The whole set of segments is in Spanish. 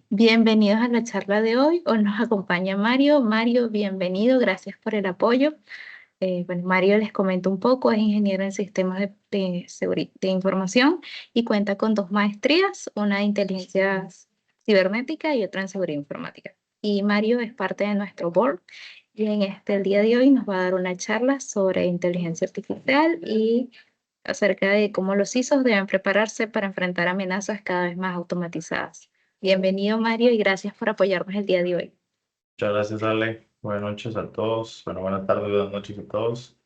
Bienvenidos a la charla de hoy. Hoy nos acompaña Mario. Mario, bienvenido, gracias por el apoyo. Bueno, Mario les comento un poco, es ingeniero en sistemas de información y cuenta con dos maestrías, una en inteligencia cibernética y otra en seguridad informática. Y Mario es parte de nuestro board y el día de hoy nos va a dar una charla sobre inteligencia artificial y acerca de cómo los CISOs deben prepararse para enfrentar amenazas cada vez más automatizadas. Bienvenido, Mario, y gracias por apoyarnos el día de hoy. Muchas gracias, Ale. Buenas noches a todos. Bueno, buenas tardes, buenas noches a todos.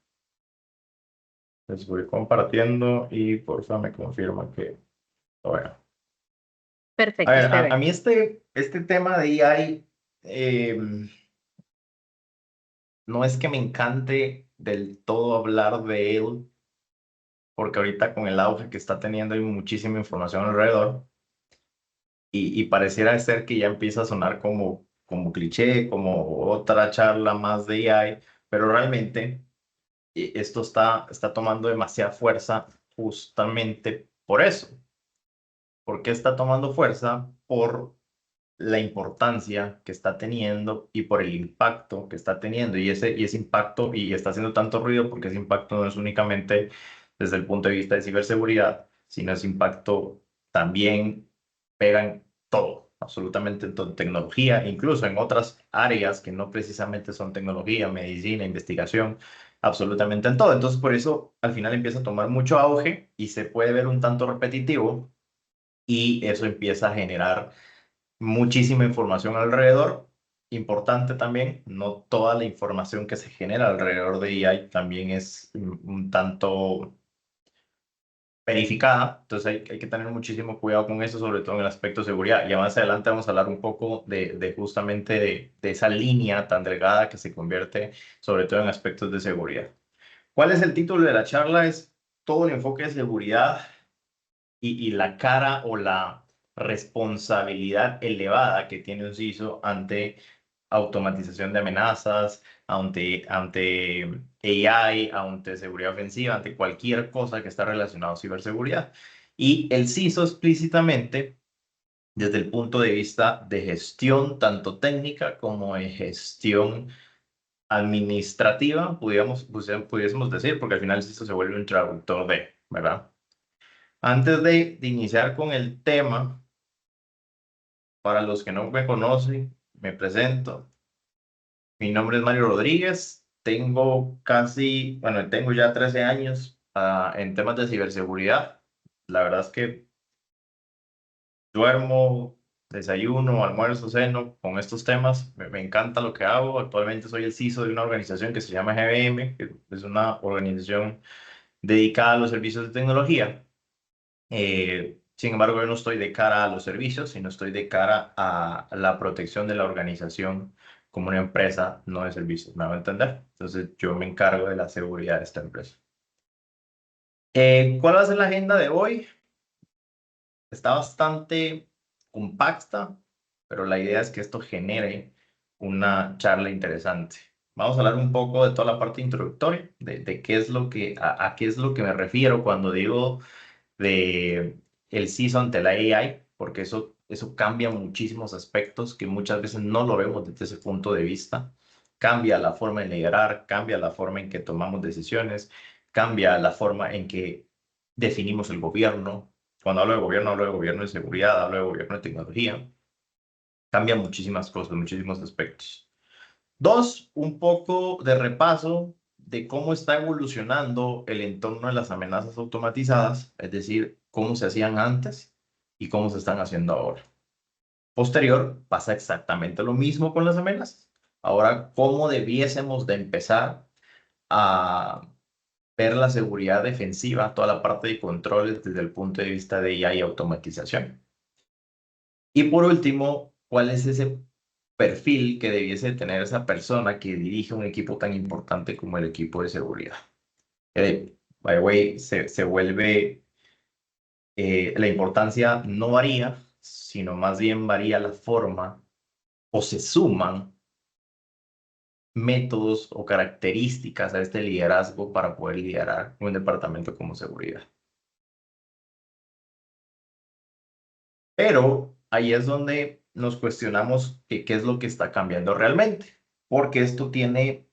Les voy compartiendo y por favor me confirman que bueno. A Perfecto, ver, se a ve. mí este tema de AI no es que me encante del todo hablar de él, porque ahorita con el auge que está teniendo hay muchísima información alrededor y pareciera ser que ya empieza a sonar como cliché, como otra charla más de AI, pero realmente esto está tomando demasiada fuerza justamente por eso. ¿Por qué está tomando fuerza? Por la importancia que está teniendo y por el impacto que está teniendo. Y ese impacto, y está haciendo tanto ruido porque ese impacto no es únicamente desde el punto de vista de ciberseguridad, sino ese impacto también pega en todo, absolutamente en todo, tecnología, incluso en otras áreas que no precisamente son tecnología, medicina, investigación, absolutamente en todo. Entonces, por eso al final empieza a tomar mucho auge y se puede ver un tanto repetitivo y eso empieza a generar muchísima información alrededor. Importante también, no toda la información que se genera alrededor de AI también es un tanto verificada, entonces hay que tener muchísimo cuidado con eso, sobre todo en el aspecto de seguridad. Ya más adelante vamos a hablar un poco de justamente de esa línea tan delgada que se convierte sobre todo en aspectos de seguridad. ¿Cuál es el título de la charla? Es todo el enfoque de seguridad y la cara o la responsabilidad elevada que tiene un CISO ante automatización de amenazas, ante AI, ante seguridad ofensiva, ante cualquier cosa que está relacionado a ciberseguridad. Y el CISO explícitamente, desde el punto de vista de gestión, tanto técnica como de gestión administrativa, pudiésemos decir, porque al final el CISO se vuelve un traductor de, ¿verdad? Antes de iniciar con el tema, para los que no me conocen, me presento. Mi nombre es Mario Rodríguez. Tengo ya 13 años en temas de ciberseguridad. La verdad es que duermo, desayuno, almuerzo, ceno con estos temas. Me encanta lo que hago. Actualmente soy el CISO de una organización que se llama GBM, que es una organización dedicada a los servicios de tecnología. Sin embargo, yo no estoy de cara a los servicios, sino estoy de cara a la protección de la organización como una empresa no de servicios, ¿me va a entender? Entonces, yo me encargo de la seguridad de esta empresa. ¿Cuál va a ser la agenda de hoy? Está bastante compacta, pero la idea es que esto genere una charla interesante. Vamos a hablar un poco de toda la parte introductoria, de qué es a qué es lo que me refiero cuando digo de el CISO ante la AI, porque eso cambia muchísimos aspectos que muchas veces no lo vemos desde ese punto de vista. Cambia la forma de liderar, cambia la forma en que tomamos decisiones, cambia la forma en que definimos el gobierno. Cuando hablo de gobierno de seguridad, hablo de gobierno de tecnología. Cambia muchísimas cosas, muchísimos aspectos. Dos, un poco de repaso de cómo está evolucionando el entorno de las amenazas automatizadas, es decir, cómo se hacían antes y cómo se están haciendo ahora. Posterior, pasa exactamente lo mismo con las amenazas. Ahora, ¿cómo debiésemos de empezar a ver la seguridad defensiva, toda la parte de controles desde el punto de vista de IA y automatización? Y por último, ¿cuál es ese perfil que debiese tener esa persona que dirige un equipo tan importante como el equipo de seguridad? By the way, se vuelve, la importancia no varía, sino más bien varía la forma o se suman métodos o características a este liderazgo para poder liderar un departamento como seguridad. Pero ahí es donde nos cuestionamos qué es lo que está cambiando realmente, porque esto tiene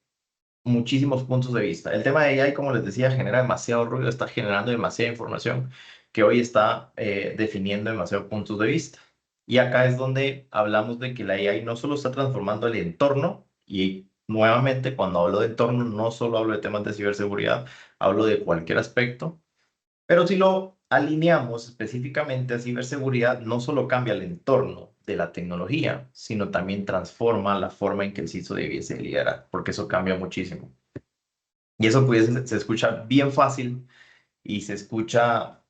muchísimos puntos de vista. El tema de AI, como les decía, genera demasiado ruido, está generando demasiada información que hoy está definiendo demasiados puntos de vista. Y acá es donde hablamos de que la AI no solo está transformando el entorno, y nuevamente cuando hablo de entorno no solo hablo de temas de ciberseguridad, hablo de cualquier aspecto, pero si lo alineamos específicamente a ciberseguridad, no solo cambia el entorno de la tecnología, sino también transforma la forma en que el CISO debiese liderar, porque eso cambia muchísimo. Y eso pues se escucha bien fácil y se escucha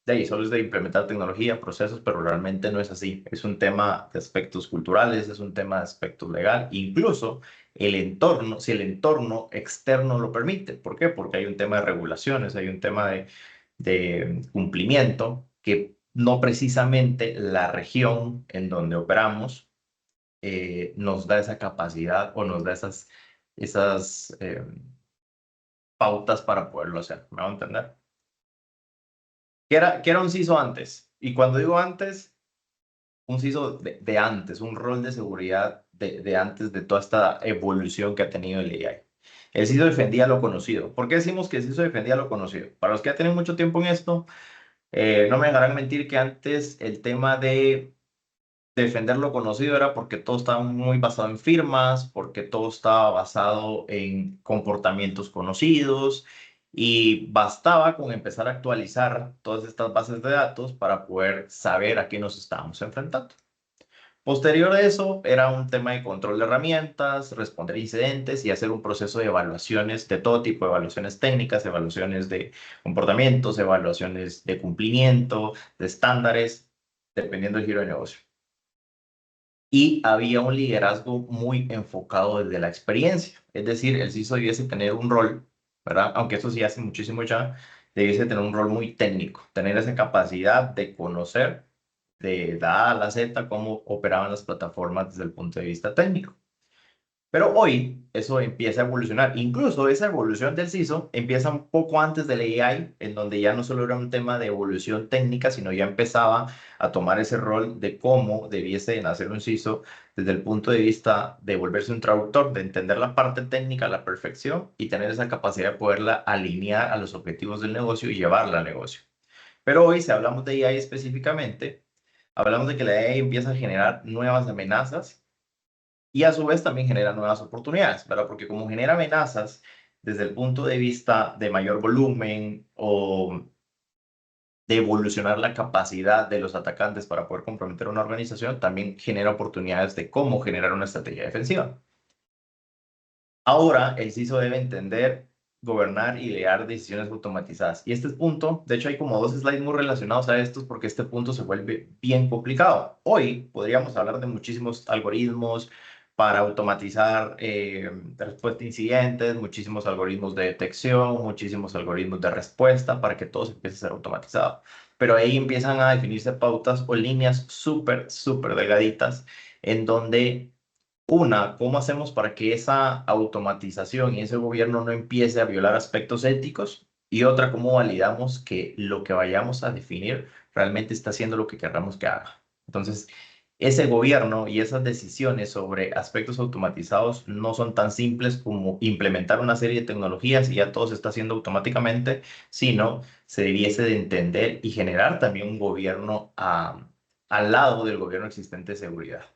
de ahí, solo es de implementar tecnología, procesos, pero realmente no es así. Es un tema de aspectos culturales, es un tema de aspectos legal, incluso el entorno, si el entorno externo lo permite. ¿Por qué? Porque hay un tema de regulaciones, hay un tema de cumplimiento que no precisamente la región en donde operamos nos da esa capacidad o nos da esas pautas para poderlo hacer. ¿Me van a entender? ¿Qué era un CISO antes? Y cuando digo antes, un CISO de antes, un rol de seguridad de antes de toda esta evolución que ha tenido el AI. El CISO defendía lo conocido. ¿Por qué decimos que el CISO defendía lo conocido? Para los que ya tienen mucho tiempo en esto, no me dejarán mentir que antes el tema de defender lo conocido era porque todo estaba muy basado en firmas, porque todo estaba basado en comportamientos conocidos y bastaba con empezar a actualizar todas estas bases de datos para poder saber a qué nos estábamos enfrentando. Posterior a eso, era un tema de control de herramientas, responder incidentes y hacer un proceso de evaluaciones de todo tipo, evaluaciones técnicas, evaluaciones de comportamientos, evaluaciones de cumplimiento, de estándares, dependiendo del giro de negocio. Y había un liderazgo muy enfocado desde la experiencia. Es decir, el CISO debiese tener un rol, ¿verdad? Aunque eso sí hace muchísimo ya, debiese tener un rol muy técnico, tener esa capacidad de conocer de la A a la Z cómo operaban las plataformas desde el punto de vista técnico. Pero hoy eso empieza a evolucionar. Incluso esa evolución del CISO empieza un poco antes del AI, en donde ya no solo era un tema de evolución técnica, sino ya empezaba a tomar ese rol de cómo debiese nacer un CISO desde el punto de vista de volverse un traductor, de entender la parte técnica a la perfección y tener esa capacidad de poderla alinear a los objetivos del negocio y llevarla al negocio. Pero hoy, si hablamos de AI específicamente, hablamos de que la AI empieza a generar nuevas amenazas y a su vez también genera nuevas oportunidades, ¿verdad? Porque como genera amenazas desde el punto de vista de mayor volumen o de evolucionar la capacidad de los atacantes para poder comprometer una organización, también genera oportunidades de cómo generar una estrategia defensiva. Ahora el CISO debe entender, gobernar y idear decisiones automatizadas. Y este punto, de hecho hay como dos slides muy relacionados a estos porque este punto se vuelve bien complicado. Hoy podríamos hablar de muchísimos algoritmos para automatizar respuesta a incidentes, muchísimos algoritmos de detección, muchísimos algoritmos de respuesta para que todo se empiece a ser automatizado. Pero ahí empiezan a definirse pautas o líneas súper, súper delgaditas en donde una, ¿cómo hacemos para que esa automatización y ese gobierno no empiece a violar aspectos éticos? Y otra, ¿cómo validamos que lo que vayamos a definir realmente está haciendo lo que querramos que haga? Entonces, ese gobierno y esas decisiones sobre aspectos automatizados no son tan simples como implementar una serie de tecnologías y ya todo se está haciendo automáticamente, sino se debiese de entender y generar también un gobierno al lado del gobierno existente de seguridad.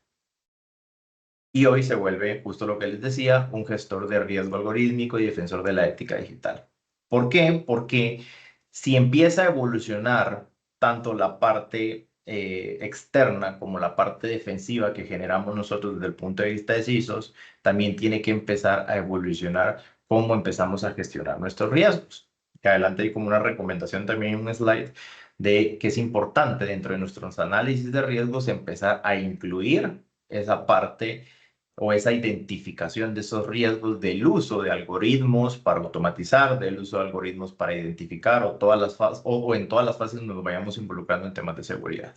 Y hoy se vuelve, justo lo que les decía, un gestor de riesgo algorítmico y defensor de la ética digital. ¿Por qué? Porque si empieza a evolucionar tanto la parte externa como la parte defensiva que generamos nosotros desde el punto de vista de CISOs, también tiene que empezar a evolucionar cómo empezamos a gestionar nuestros riesgos. Que adelante hay como una recomendación también en un slide de que es importante dentro de nuestros análisis de riesgos empezar a incluir esa parte o esa identificación de esos riesgos del uso de algoritmos para automatizar, del uso de algoritmos para identificar o, todas las fases, o en todas las fases nos vayamos involucrando en temas de seguridad.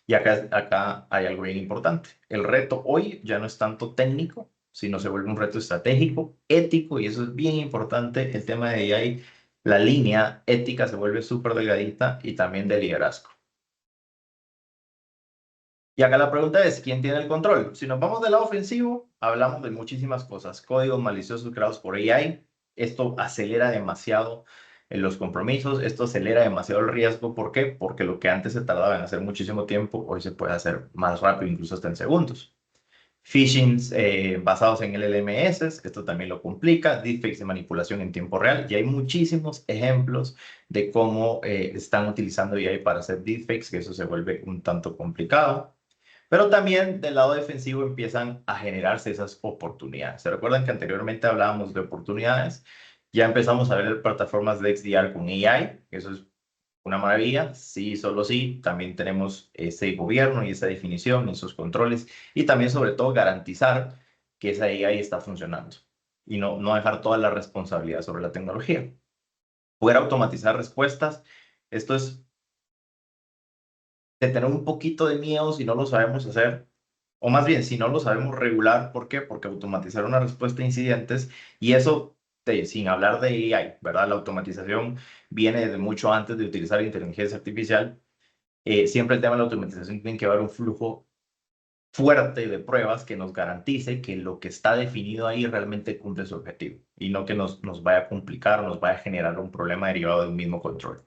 Y acá hay algo bien importante. El reto hoy ya no es tanto técnico, sino se vuelve un reto estratégico, ético, y eso es bien importante. El tema de AI, la línea ética se vuelve súper delgadita y también de liderazgo. Y acá la pregunta es, ¿quién tiene el control? Si nos vamos del lado ofensivo, hablamos de muchísimas cosas. Códigos maliciosos creados por AI. Esto acelera demasiado los compromisos, esto acelera demasiado el riesgo. ¿Por qué? Porque lo que antes se tardaba en hacer muchísimo tiempo, hoy se puede hacer más rápido, incluso hasta en segundos. Phishings basados en LLMS, esto también lo complica, deepfakes de manipulación en tiempo real, y hay muchísimos ejemplos de cómo están utilizando AI para hacer deepfakes, que eso se vuelve un tanto complicado. Pero también del lado defensivo empiezan a generarse esas oportunidades. ¿Se recuerdan que anteriormente hablábamos de oportunidades? Ya empezamos a ver plataformas de XDR con AI, eso es una maravilla. Sí, solo sí, también tenemos ese gobierno y esa definición, esos controles, y también sobre todo garantizar que esa AI está funcionando y no dejar toda la responsabilidad sobre la tecnología. Poder automatizar respuestas, esto es de tener un poquito de miedo si no lo sabemos hacer, o más bien si no lo sabemos regular. ¿Por qué? Porque automatizar una respuesta a incidentes, y eso sin hablar de AI, ¿verdad? La automatización viene desde mucho antes de utilizar inteligencia artificial. Siempre el tema de la automatización tiene que haber un flujo fuerte de pruebas que nos garantice que lo que está definido ahí realmente cumple su objetivo y no que nos vaya a complicar, nos vaya a generar un problema derivado de un mismo control.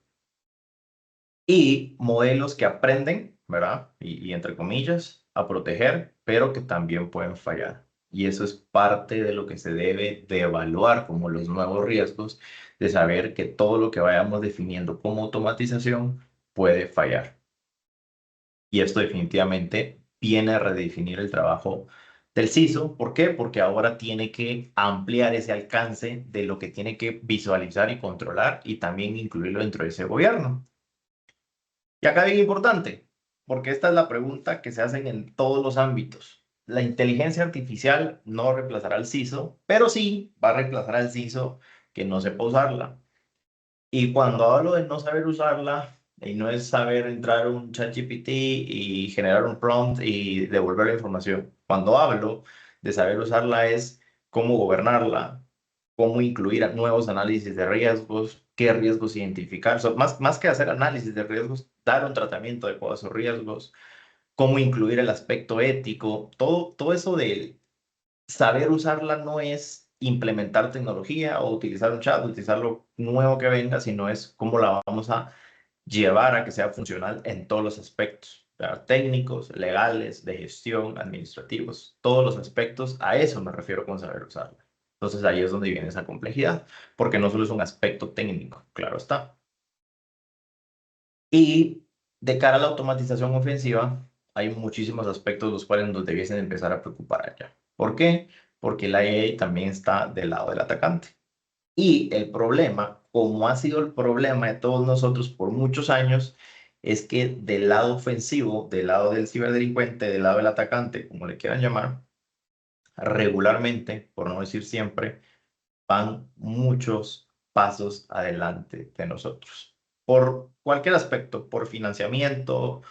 Y modelos que aprenden, ¿verdad? Y entre comillas, a proteger, pero que también pueden fallar. Y eso es parte de lo que se debe de evaluar como los nuevos riesgos, de saber que todo lo que vayamos definiendo como automatización puede fallar. Y esto definitivamente viene a redefinir el trabajo del CISO. ¿Por qué? Porque ahora tiene que ampliar ese alcance de lo que tiene que visualizar y controlar y también incluirlo dentro de ese gobierno. Y acá bien importante, porque esta es la pregunta que se hacen en todos los ámbitos. La inteligencia artificial no reemplazará al CISO, pero sí va a reemplazar al CISO que no sepa usarla. Y cuando hablo de no saber usarla, y no es saber entrar a un ChatGPT y generar un prompt y devolver la información. Cuando hablo de saber usarla es cómo gobernarla, cómo incluir nuevos análisis de riesgos, qué riesgos identificar. Más que hacer análisis de riesgos, dar un tratamiento adecuado a esos riesgos, cómo incluir el aspecto ético. Todo eso de saber usarla no es implementar tecnología o utilizar un chat, utilizar lo nuevo que venga, sino es cómo la vamos a llevar a que sea funcional en todos los aspectos, ¿verdad? Técnicos, legales, de gestión, administrativos, todos los aspectos. A eso me refiero con saber usarla. Entonces ahí es donde viene esa complejidad, porque no solo es un aspecto técnico, claro está. Y de cara a la automatización ofensiva, hay muchísimos aspectos los cuales nos debiesen empezar a preocupar allá. ¿Por qué? Porque la AI también está del lado del atacante. Y el problema, como ha sido el problema de todos nosotros por muchos años, es que del lado ofensivo, del lado del ciberdelincuente, del lado del atacante, como le quieran llamar, regularmente, por no decir siempre, van muchos pasos adelante de nosotros. Por cualquier aspecto, por financiamiento,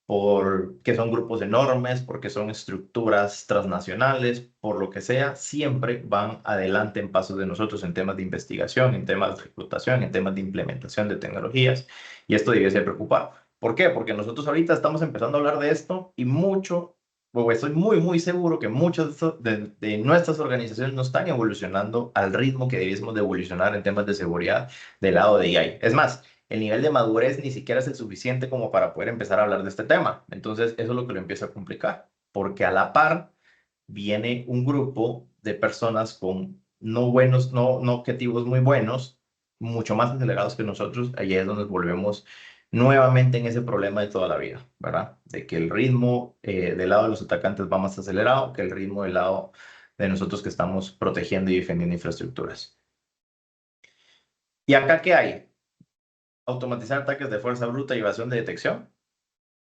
porque son grupos enormes, porque son estructuras transnacionales, por lo que sea, siempre van adelante en pasos de nosotros en temas de investigación, en temas de reclutación, en temas de implementación de tecnologías, y esto debe ser preocupado. ¿Por qué? Porque nosotros ahorita estamos empezando a hablar de esto y mucho, o estoy muy seguro que muchas de nuestras organizaciones no están evolucionando al ritmo que debiésemos de evolucionar en temas de seguridad del lado de AI. Es más, el nivel de madurez ni siquiera es el suficiente como para poder empezar a hablar de este tema. Entonces, eso es lo que lo empieza a complicar, porque a la par viene un grupo de personas con no buenos, no objetivos muy buenos, mucho más acelerados que nosotros. Ahí es donde nos volvemos nuevamente en ese problema de toda la vida, ¿verdad? De que el ritmo del lado de los atacantes va más acelerado que el ritmo del lado de nosotros que estamos protegiendo y defendiendo infraestructuras. ¿Y acá qué hay? Automatizar ataques de fuerza bruta y evasión de detección.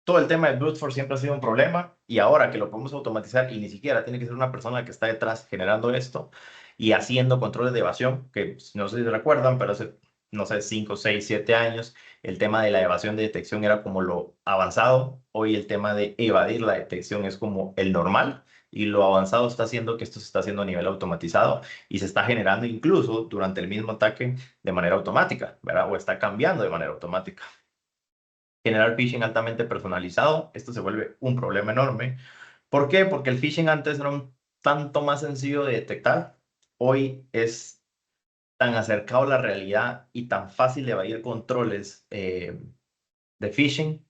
Todo el tema del brute force siempre ha sido un problema, y ahora que lo podemos automatizar y ni siquiera tiene que ser una persona que está detrás generando esto y haciendo controles de evasión, que no sé si recuerdan, pero hace, no sé, 5, 6, 7 años, el tema de la evasión de detección era como lo avanzado. Hoy el tema de evadir la detección es como el normal, y lo avanzado está haciendo que esto se está haciendo a nivel automatizado y se está generando incluso durante el mismo ataque de manera automática, ¿verdad? O está cambiando de manera automática. Generar phishing altamente personalizado, esto se vuelve un problema enorme. ¿Por qué? Porque el phishing antes era un tanto más sencillo de detectar. Hoy es tan acercado a la realidad y tan fácil de evadir controles de phishing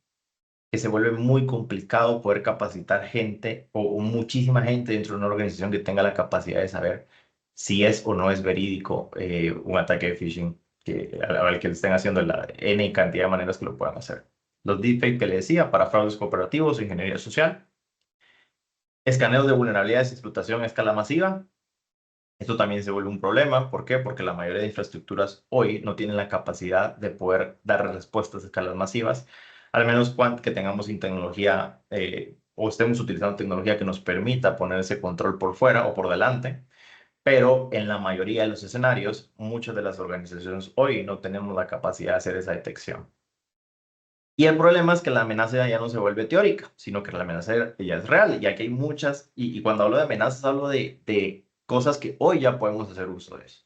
que se vuelve muy complicado poder capacitar gente o muchísima gente dentro de una organización que tenga la capacidad de saber si es o no es verídico un ataque de phishing al que le estén haciendo la N cantidad de maneras que lo puedan hacer. Los deepfakes que le decía para fraudes cooperativos, ingeniería social, escaneos de vulnerabilidades y explotación a escala masiva. Esto también se vuelve un problema. ¿Por qué? Porque la mayoría de infraestructuras hoy no tienen la capacidad de poder dar respuestas a escalas masivas, al menos que tengamos tecnología o estemos utilizando tecnología que nos permita poner ese control por fuera o por delante. Pero en la mayoría de los escenarios, muchas de las organizaciones hoy no tenemos la capacidad de hacer esa detección. Y el problema es que la amenaza ya no se vuelve teórica, sino que la amenaza ya es real. Y aquí hay muchas, y cuando hablo de amenazas, hablo de cosas que hoy ya podemos hacer uso de eso.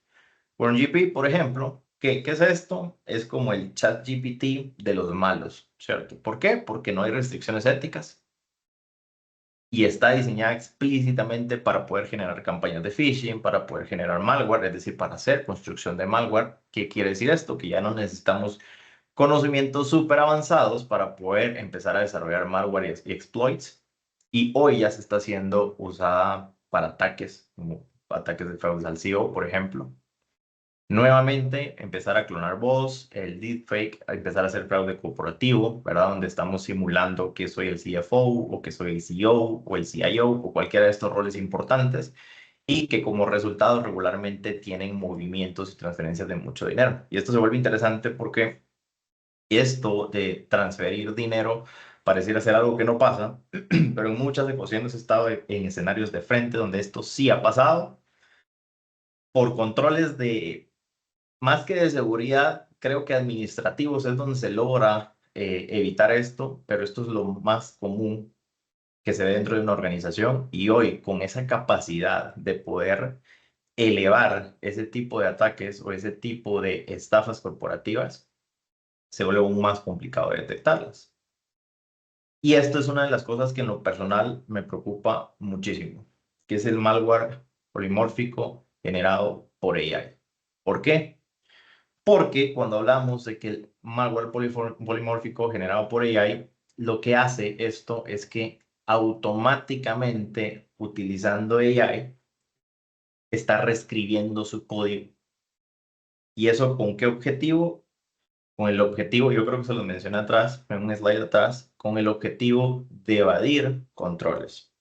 WormGP, por ejemplo, ¿qué es esto? Es como el chat GPT de los malos, ¿cierto? ¿Por qué? Porque no hay restricciones éticas y está diseñada explícitamente para poder generar campañas de phishing, para poder generar malware, es decir, para hacer construcción de malware. ¿Qué quiere decir esto? Que ya no necesitamos conocimientos súper avanzados para poder empezar a desarrollar malware y exploits. Y hoy ya se está haciendo usada para ataques, como ataques de fraude al CEO, por ejemplo. Nuevamente, empezar a clonar voz, el deepfake, a empezar a hacer fraude corporativo, ¿verdad? Donde estamos simulando que soy el CFO o que soy el CEO o el CIO o cualquiera de estos roles importantes y que como resultado regularmente tienen movimientos y transferencias de mucho dinero. Y esto se vuelve interesante porque esto de transferir dinero pareciera ser algo que no pasa, pero en muchas ocasiones he estado en escenarios de frente donde esto sí ha pasado por controles de más que de seguridad, creo que administrativos es donde se logra evitar esto, pero esto es lo más común que se ve dentro de una organización y hoy con esa capacidad de poder elevar ese tipo de ataques o ese tipo de estafas corporativas, se vuelve aún más complicado de detectarlas. Y esto es una de las cosas que en lo personal me preocupa muchísimo, que es el malware polimórfico generado por AI. ¿Por qué? Porque cuando hablamos de que el malware polimórfico generado por AI, lo que hace esto es que automáticamente, utilizando AI, está reescribiendo su código. ¿Y eso con qué objetivo? Con el objetivo, yo creo que se lo mencioné atrás, en un slide atrás, con el objetivo de evadir controles,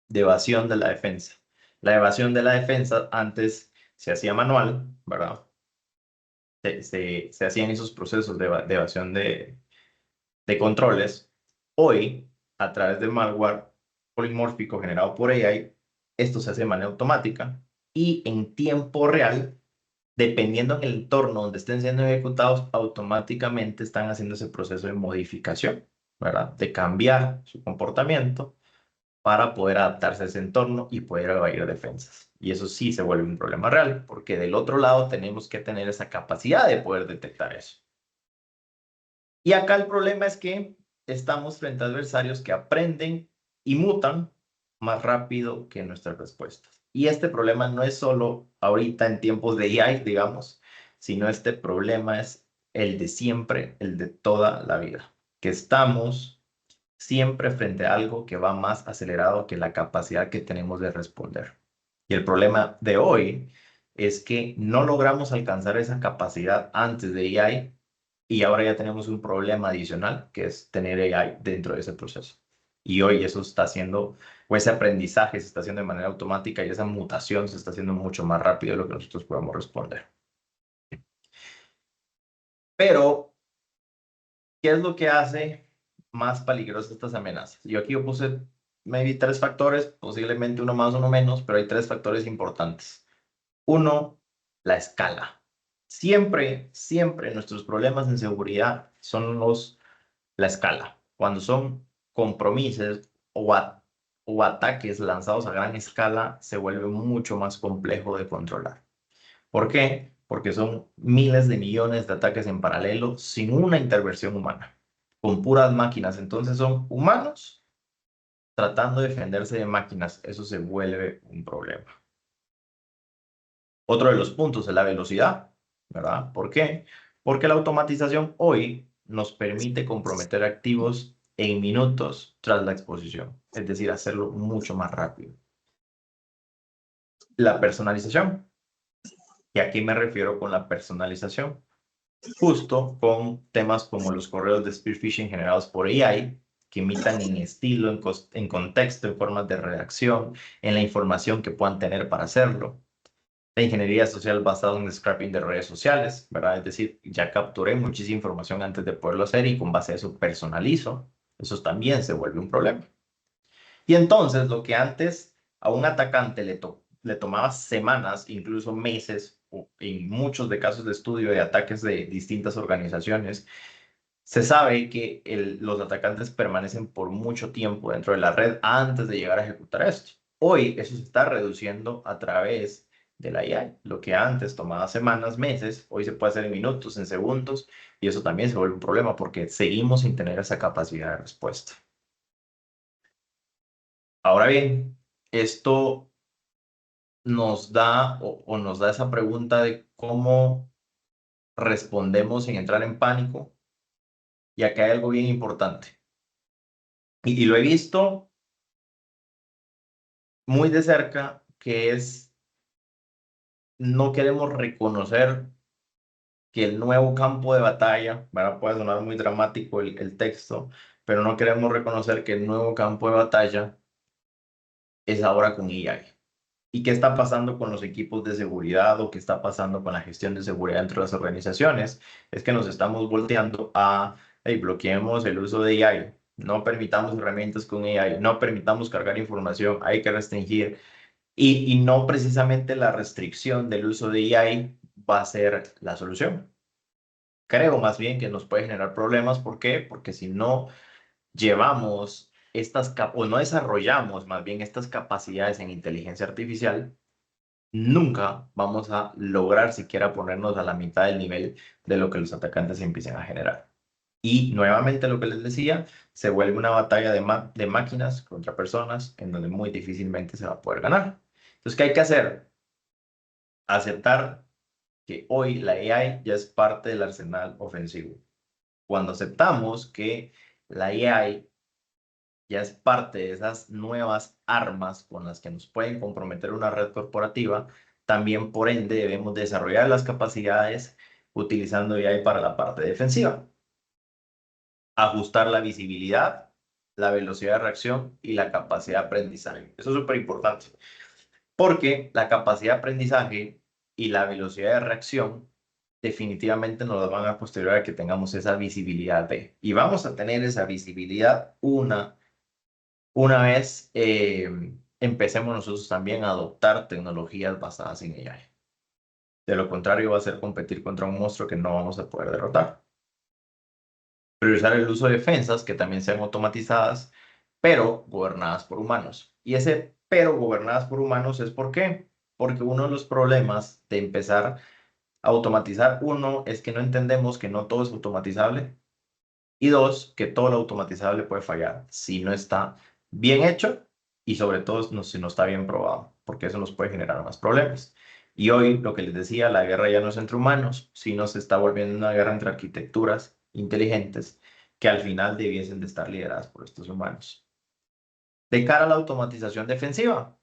de evasión de la defensa. La evasión de la defensa antes se hacía manual, ¿verdad? Se hacían esos procesos de evasión de controles. Hoy, a través del malware polimórfico generado por AI, esto se hace de manera automática y en tiempo real, dependiendo en el entorno donde estén siendo ejecutados, automáticamente están haciendo ese proceso de modificación, ¿verdad? De cambiar su comportamiento para poder adaptarse a ese entorno y poder evadir defensas. Y eso sí se vuelve un problema real, porque del otro lado tenemos que tener esa capacidad de poder detectar eso. Y acá el problema es que estamos frente a adversarios que aprenden y mutan más rápido que nuestras respuestas. Y este problema no es solo ahorita en tiempos de AI, digamos, sino este problema es el de siempre, el de toda la vida, que estamos siempre frente a algo que va más acelerado que la capacidad que tenemos de responder. Y el problema de hoy es que no logramos alcanzar esa capacidad antes de AI y ahora ya tenemos un problema adicional que es tener AI dentro de ese proceso. Y hoy eso está haciendo, o ese aprendizaje se está haciendo de manera automática y esa mutación se está haciendo mucho más rápido de lo que nosotros podemos responder. Pero, ¿qué es lo que hace más peligrosas estas amenazas? Yo puse maybe 3 factores, posiblemente uno más, uno menos, pero hay 3 factores importantes. Uno, la escala. Siempre nuestros problemas en seguridad son la escala. Cuando son compromisos o ataques lanzados a gran escala, se vuelve mucho más complejo de controlar. ¿Por qué? Porque son miles de millones de ataques en paralelo sin una intervención humana. con puras máquinas. Entonces son humanos tratando de defenderse de máquinas. Eso se vuelve un problema. Otro de los puntos es la velocidad, ¿verdad? ¿Por qué? Porque la automatización hoy nos permite comprometer activos en minutos tras la exposición, es decir, hacerlo mucho más rápido. La personalización. ¿Y a qué me refiero con la personalización? Justo con temas como los correos de spear phishing generados por AI, que imitan en estilo, en contexto, en formas de redacción, en la información que puedan tener para hacerlo. La ingeniería social basada en scrapping de redes sociales, ¿verdad? Es decir, ya capturé muchísima información antes de poderlo hacer y con base a eso personalizo. Eso también se vuelve un problema. Y entonces lo que antes a un atacante le tomaba semanas, incluso meses, o en muchos de casos de estudio de ataques de distintas organizaciones, se sabe que los atacantes permanecen por mucho tiempo dentro de la red antes de llegar a ejecutar esto. Hoy eso se está reduciendo a través de la AI. Lo que antes tomaba semanas, meses, hoy se puede hacer en minutos, en segundos, y eso también se vuelve un problema porque seguimos sin tener esa capacidad de respuesta. Ahora bien, esto nos da o nos da esa pregunta de cómo respondemos sin entrar en pánico. Y acá hay algo bien importante. Y lo he visto muy de cerca, que es no queremos reconocer que el nuevo campo de batalla, ¿verdad? Puede sonar muy dramático el texto, pero no queremos reconocer que el nuevo campo de batalla es ahora con AI. ¿Y qué está pasando con los equipos de seguridad o qué está pasando con la gestión de seguridad dentro de las organizaciones? Es que nos estamos volteando a, hey, bloqueemos el uso de AI, no permitamos herramientas con AI, no permitamos cargar información, hay que restringir. Y no precisamente la restricción del uso de AI va a ser la solución. Creo más bien que nos puede generar problemas. ¿Por qué? Porque si no llevamos o no desarrollamos más bien estas capacidades en inteligencia artificial, nunca vamos a lograr siquiera ponernos a la mitad del nivel de lo que los atacantes empiecen a generar. Y nuevamente lo que les decía, se vuelve una batalla de máquinas contra personas en donde muy difícilmente se va a poder ganar. Entonces, ¿qué hay que hacer? Aceptar que hoy la AI ya es parte del arsenal ofensivo. Cuando aceptamos que la AI ya es parte de esas nuevas armas con las que nos pueden comprometer una red corporativa, también por ende debemos desarrollar las capacidades utilizando AI para la parte defensiva. Ajustar la visibilidad, la velocidad de reacción y la capacidad de aprendizaje. Eso es súper importante, porque la capacidad de aprendizaje y la velocidad de reacción definitivamente nos van a posterior a que tengamos esa visibilidad de. Y vamos a tener esa visibilidad una vez empecemos nosotros también a adoptar tecnologías basadas en AI. De lo contrario, va a ser competir contra un monstruo que no vamos a poder derrotar. Priorizar el uso de defensas que también sean automatizadas, pero gobernadas por humanos. Y ese pero gobernadas por humanos es ¿por qué? Porque uno de los problemas de empezar a automatizar, uno, es que no entendemos que no todo es automatizable. Y dos, que todo lo automatizable puede fallar si no está bien hecho y sobre todo si no está bien probado, porque eso nos puede generar más problemas. Y hoy, lo que les decía, la guerra ya no es entre humanos, sino se está volviendo una guerra entre arquitecturas inteligentes que al final debiesen de estar lideradas por estos humanos. De cara a la automatización defensiva,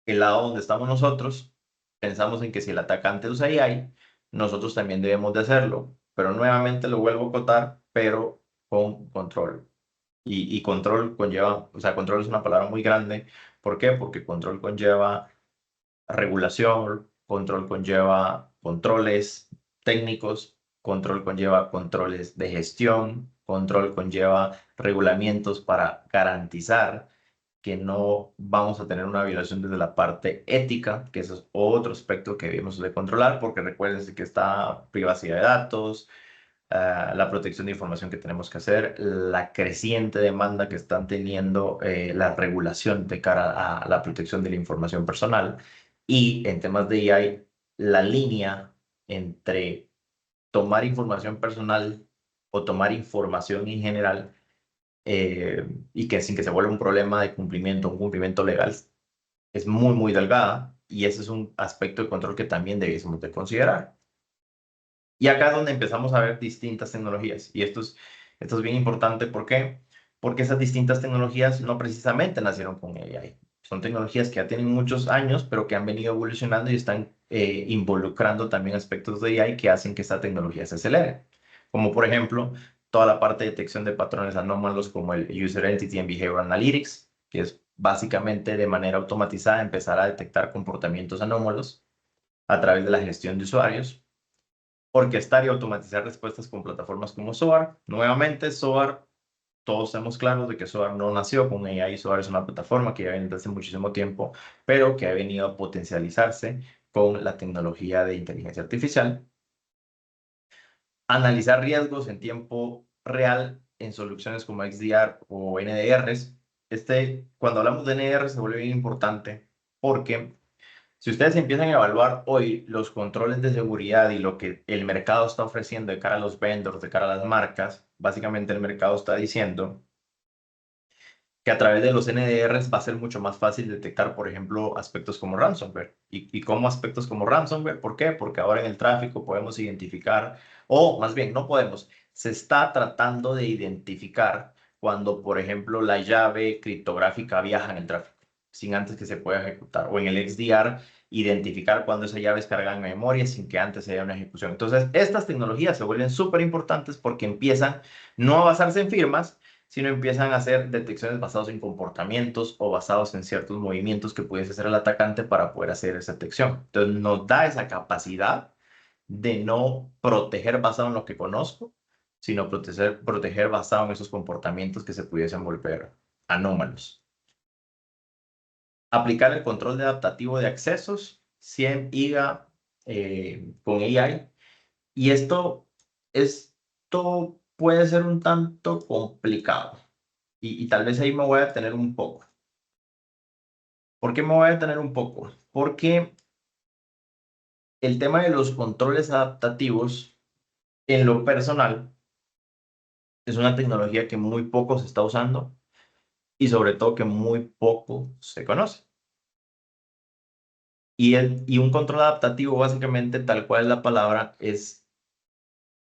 el lado donde estamos nosotros, pensamos en que si el atacante usa AI, nosotros también debemos de hacerlo, pero nuevamente lo vuelvo a acotar, pero con control. Y control conlleva, o sea, control es una palabra muy grande. ¿Por qué? Porque control conlleva regulación, control conlleva controles técnicos, control conlleva controles de gestión, control conlleva regulamientos para garantizar que no vamos a tener una violación desde la parte ética, que eso es otro aspecto que debemos de controlar, porque recuerden que está privacidad de datos, la protección de información que tenemos que hacer, la creciente demanda que están teniendo la regulación de cara a la protección de la información personal y en temas de AI, la línea entre tomar información personal o tomar información en general y que sin que se vuelva un problema de cumplimiento, un cumplimiento legal, es muy, muy delgada y ese es un aspecto de control que también debiésemos de considerar. Y acá es donde empezamos a ver distintas tecnologías y esto es bien importante. ¿Por qué? Porque esas distintas tecnologías no precisamente nacieron con AI. Son tecnologías que ya tienen muchos años, pero que han venido evolucionando y están involucrando también aspectos de AI que hacen que esta tecnología se acelere. Como por ejemplo, toda la parte de detección de patrones anómalos como el User Entity and Behavior Analytics, que es básicamente de manera automatizada empezar a detectar comportamientos anómalos a través de la gestión de usuarios. Orquestar y automatizar respuestas con plataformas como SOAR. Nuevamente, SOAR, todos estamos claros de que SOAR no nació con AI. SOAR es una plataforma que ya viene desde hace muchísimo tiempo, pero que ha venido a potencializarse con la tecnología de inteligencia artificial. Analizar riesgos en tiempo real en soluciones como XDR o NDRs. Cuando hablamos de NDR se vuelve bien importante porque si ustedes empiezan a evaluar hoy los controles de seguridad y lo que el mercado está ofreciendo de cara a los vendors, de cara a las marcas, básicamente el mercado está diciendo que a través de los NDRs va a ser mucho más fácil detectar, por ejemplo, aspectos como ransomware. ¿Y cómo aspectos como ransomware? ¿Por qué? Porque ahora en el tráfico podemos identificar, o más bien, no podemos, se está tratando de identificar cuando, por ejemplo, la llave criptográfica viaja en el tráfico, sin antes que se pueda ejecutar. O en el XDR, identificar cuando esa llave es cargada en memoria sin que antes haya una ejecución. Entonces, estas tecnologías se vuelven súper importantes porque empiezan no a basarse en firmas, sino empiezan a hacer detecciones basadas en comportamientos o basados en ciertos movimientos que pudiese hacer el atacante para poder hacer esa detección. Entonces nos da esa capacidad de no proteger basado en lo que conozco, sino proteger basado en esos comportamientos que se pudiesen volver anómalos. Aplicar el control de adaptativo de accesos, 100 IGA con AI. Y esto puede ser un tanto complicado. Y tal vez ahí me voy a detener un poco. ¿Por qué me voy a detener un poco? Porque el tema de los controles adaptativos, en lo personal, es una tecnología que muy poco se está usando y sobre todo que muy poco se conoce. Y un control adaptativo, básicamente, tal cual es la palabra, es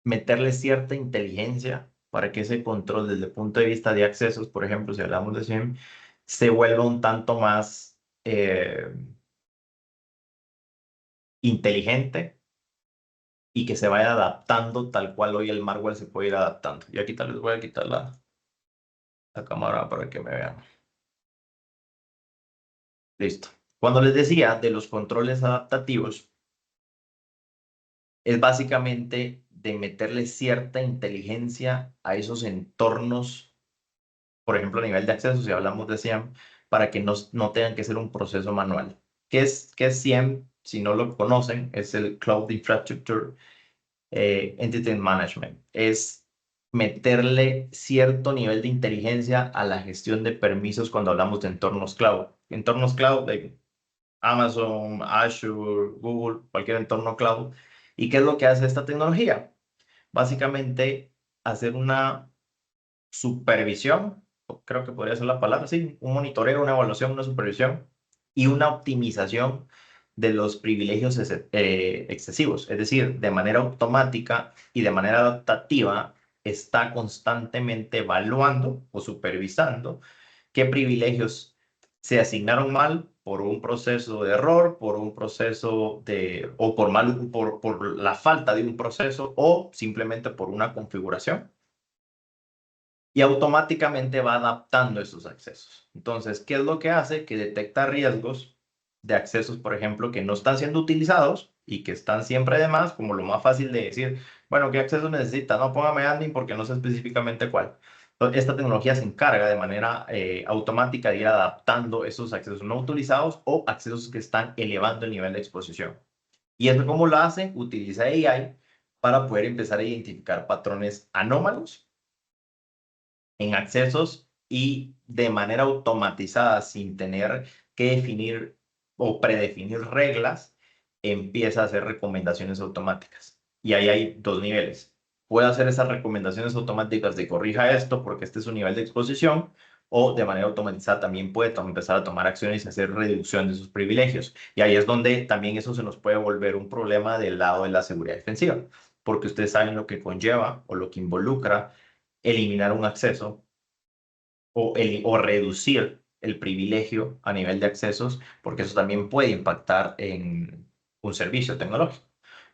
meterle cierta inteligencia para que ese control desde el punto de vista de accesos, por ejemplo, si hablamos de SIEM, se vuelva un tanto más inteligente y que se vaya adaptando tal cual hoy el malware se puede ir adaptando. Y aquí tal vez voy a quitar la cámara para que me vean. Listo. Cuando les decía de los controles adaptativos, es básicamente de meterle cierta inteligencia a esos entornos, por ejemplo, a nivel de acceso, si hablamos de SIEM, para que no tengan que ser un proceso manual. ¿Qué es SIEM? Si no lo conocen, es el Cloud Infrastructure Entity Management. Es meterle cierto nivel de inteligencia a la gestión de permisos cuando hablamos de entornos cloud. Entornos cloud de Amazon, Azure, Google, cualquier entorno cloud. ¿Y qué es lo que hace esta tecnología? Básicamente, hacer una supervisión, creo que podría ser la palabra, sí, un monitoreo, una evaluación, una supervisión y una optimización de los privilegios excesivos. Es decir, de manera automática y de manera adaptativa está constantemente evaluando o supervisando qué privilegios se asignaron mal por un proceso de error, por un proceso o por la falta de un proceso o simplemente por una configuración y automáticamente va adaptando esos accesos. Entonces, ¿qué es lo que hace? Que detecta riesgos de accesos, por ejemplo, que no están siendo utilizados y que están siempre de más, como lo más fácil de decir, bueno, ¿qué acceso necesita? No, póngame admin porque no sé específicamente cuál. Entonces, esta tecnología se encarga de manera automática de ir adaptando esos accesos no utilizados o accesos que están elevando el nivel de exposición. ¿Y eso cómo lo hace? Utiliza AI para poder empezar a identificar patrones anómalos en accesos y de manera automatizada, sin tener que definir o predefinir reglas, empieza a hacer recomendaciones automáticas. Y ahí hay dos niveles. puede hacer esas recomendaciones automáticas de corrija esto porque este es su nivel de exposición, o de manera automatizada también puede empezar a tomar acciones y hacer reducción de sus privilegios. Y ahí es donde también eso se nos puede volver un problema del lado de la seguridad defensiva, porque ustedes saben lo que conlleva o lo que involucra eliminar un acceso o reducir el privilegio a nivel de accesos, porque eso también puede impactar en un servicio tecnológico.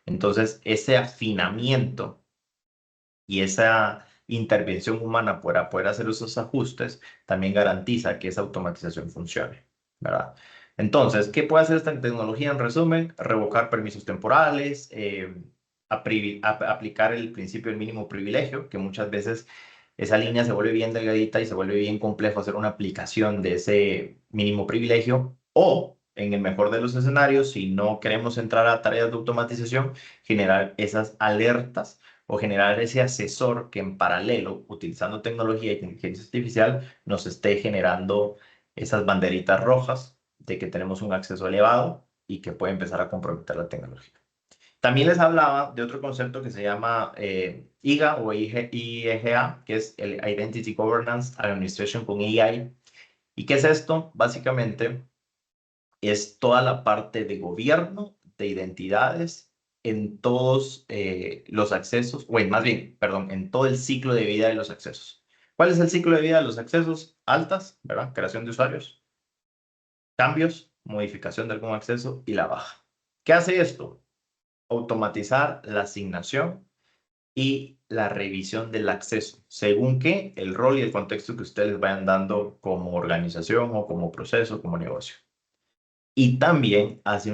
Entonces, ese afinamiento y esa intervención humana para poder hacer esos ajustes también garantiza que esa automatización funcione, ¿verdad? Entonces, ¿qué puede hacer esta tecnología en resumen? Revocar permisos temporales, aplicar el principio del mínimo privilegio, que muchas veces esa línea se vuelve bien delgadita y se vuelve bien complejo hacer una aplicación de ese mínimo privilegio, o en el mejor de los escenarios, si no queremos entrar a tareas de automatización, generar esas alertas o generar ese asesor que en paralelo, utilizando tecnología y inteligencia artificial, nos esté generando esas banderitas rojas de que tenemos un acceso elevado y que puede empezar a comprometer la tecnología. También les hablaba de otro concepto que se llama IGA o IGA, que es el Identity Governance Administration con AI. ¿Y qué es esto? Básicamente es toda la parte de gobierno de identidades en todos los accesos, o más bien, perdón, en todo el ciclo de vida de los accesos. ¿Cuál es el ciclo de vida de los accesos? Altas, ¿verdad? Creación de usuarios, cambios, modificación de algún acceso y la baja. ¿Qué hace esto? Automatizar la asignación y la revisión del acceso, según que el rol y el contexto que ustedes vayan dando como organización o como proceso, como negocio. Y también hace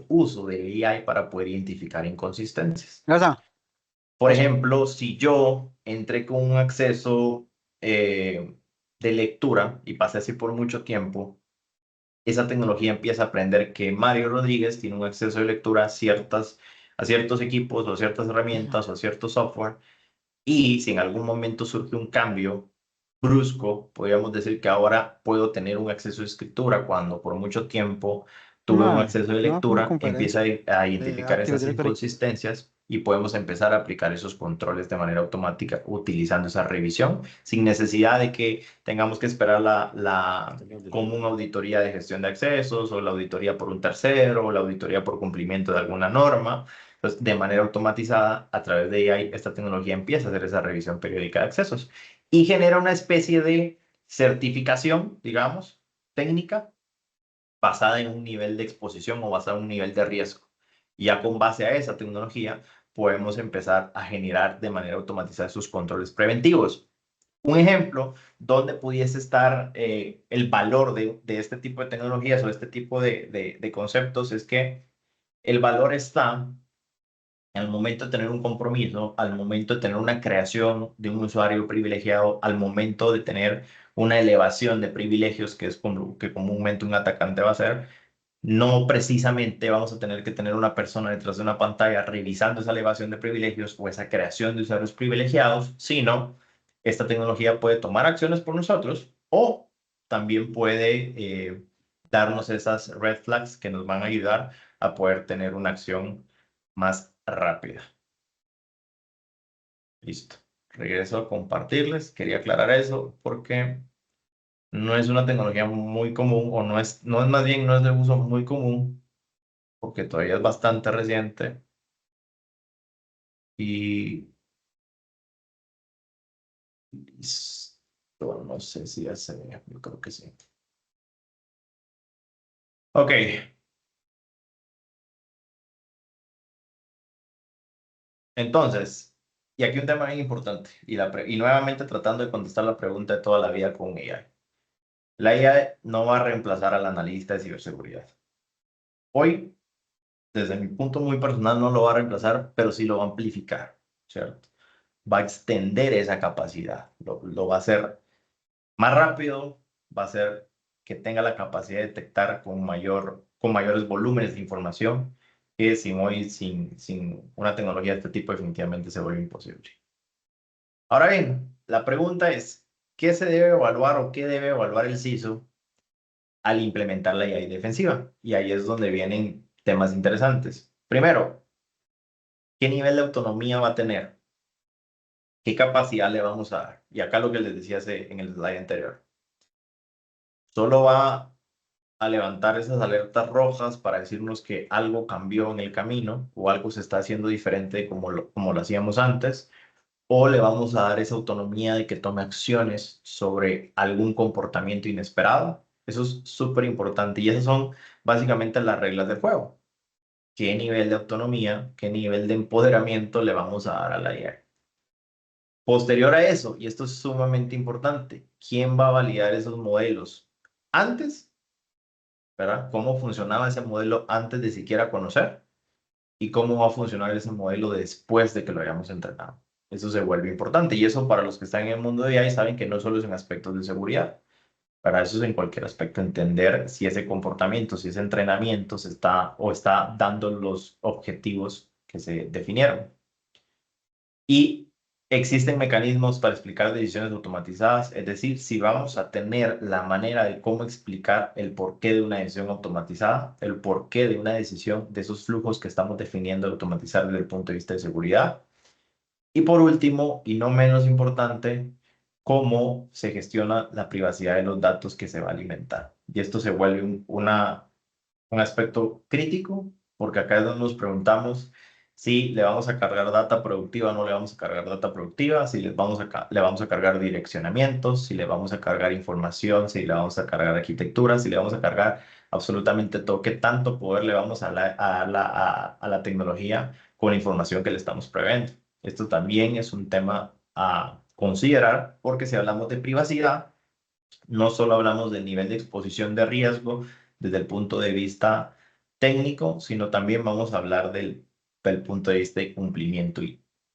uso de AI para poder identificar inconsistencias. Gaza, Por paso. ejemplo, si yo entré con un acceso de lectura y pasé así por mucho tiempo, esa tecnología empieza a aprender que Mario Rodríguez tiene un acceso de lectura a ciertos equipos o ciertas herramientas o a cierto software, y si en algún momento surge un cambio brusco, podríamos decir que ahora puedo tener un acceso de escritura cuando por mucho tiempo tuve un Mae, acceso de no como lectura, empieza conferencia a de identificar Active esas Directory. inconsistencias y podemos empezar a aplicar esos controles de manera automática utilizando esa revisión sin necesidad de que tengamos que esperar la común auditoría de gestión de accesos o la auditoría por un tercero o la auditoría por cumplimiento de alguna norma. Entonces, de manera automatizada, a través de AI, esta tecnología empieza a hacer esa revisión periódica de accesos y genera una especie de certificación, digamos, técnica, basada en un nivel de exposición o basada en un nivel de riesgo. Y ya con base a esa tecnología, podemos empezar a generar de manera automatizada sus controles preventivos. Un ejemplo donde pudiese estar el valor de este tipo de tecnologías o este tipo de conceptos es que el valor está al momento de tener un compromiso, al momento de tener una creación de un usuario privilegiado, al momento de tener una elevación de privilegios, que es como que comúnmente un atacante va a hacer, no precisamente vamos a tener que tener una persona detrás de una pantalla revisando esa elevación de privilegios o esa creación de usuarios privilegiados, sino esta tecnología puede tomar acciones por nosotros o también puede darnos esas red flags que nos van a ayudar a poder tener una acción más rápida. Listo. Regreso a compartirles. Quería aclarar eso porque no es una tecnología muy común o no es más bien, no es de uso muy común porque todavía es bastante reciente y listo. No sé si ya se ve, yo creo que sí. Ok. Entonces, y aquí un tema bien importante y nuevamente tratando de contestar la pregunta de toda la vida con AI. La AI no va a reemplazar al analista de ciberseguridad. Hoy, desde mi punto muy personal, no lo va a reemplazar, pero sí lo va a amplificar, ¿cierto? Va a extender esa capacidad, lo va a hacer más rápido, va a hacer que tenga la capacidad de detectar con mayores volúmenes de información, que sin una tecnología de este tipo definitivamente se vuelve imposible. Ahora bien, la pregunta es, ¿qué se debe evaluar o qué debe evaluar el CISO al implementar la AI defensiva? Y ahí es donde vienen temas interesantes. Primero, ¿Qué nivel de autonomía va a tener? ¿Qué capacidad le vamos a dar? Y acá lo que les decía en el slide anterior. Solo va a levantar esas alertas rojas para decirnos que algo cambió en el camino o algo se está haciendo diferente como lo hacíamos antes, o le vamos a dar esa autonomía de que tome acciones sobre algún comportamiento inesperado. Eso es súper importante y esas son básicamente las reglas del juego. ¿Qué nivel de autonomía, qué nivel de empoderamiento le vamos a dar a la IA? Posterior a eso, y esto es sumamente importante, ¿quién va a validar esos modelos? Antes, ¿verdad? ¿Cómo funcionaba ese modelo antes de siquiera conocer? ¿Y cómo va a funcionar ese modelo después de que lo hayamos entrenado? Eso se vuelve importante. Y eso para los que están en el mundo de AI saben que no solo es en aspectos de seguridad. Para eso es en cualquier aspecto entender si ese comportamiento, si ese entrenamiento se está o está dando los objetivos que se definieron. Y existen mecanismos para explicar decisiones automatizadas, es decir, si vamos a tener la manera de cómo explicar el porqué de una decisión automatizada, el porqué de una decisión de esos flujos que estamos definiendo automatizar desde el punto de vista de seguridad. Y por último, y no menos importante, cómo se gestiona la privacidad de los datos que se va a alimentar. Y esto se vuelve un aspecto crítico, porque acá es donde nos preguntamos si le vamos a cargar data productiva o no le vamos a cargar data productiva, si le vamos a cargar direccionamientos, si le vamos a cargar información, si le vamos a cargar arquitectura, si le vamos a cargar absolutamente todo, qué tanto poder le vamos a la tecnología con la información que le estamos previendo. Esto también es un tema a considerar, porque si hablamos de privacidad, no solo hablamos del nivel de exposición de riesgo desde el punto de vista técnico, sino también vamos a hablar del punto de vista de cumplimiento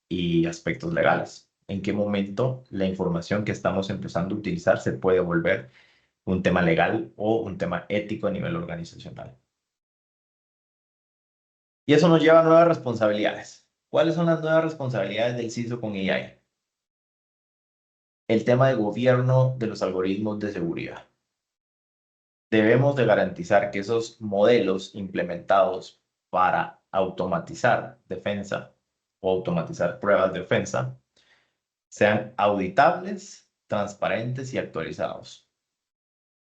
y aspectos legales. ¿En qué momento la información que estamos empezando a utilizar se puede volver un tema legal o un tema ético a nivel organizacional? Y eso nos lleva a nuevas responsabilidades. ¿Cuáles son las nuevas responsabilidades del CISO con AI? El tema de gobierno de los algoritmos de seguridad. Debemos de garantizar que esos modelos implementados para automatizar defensa o automatizar pruebas de defensa sean auditables, transparentes y actualizados.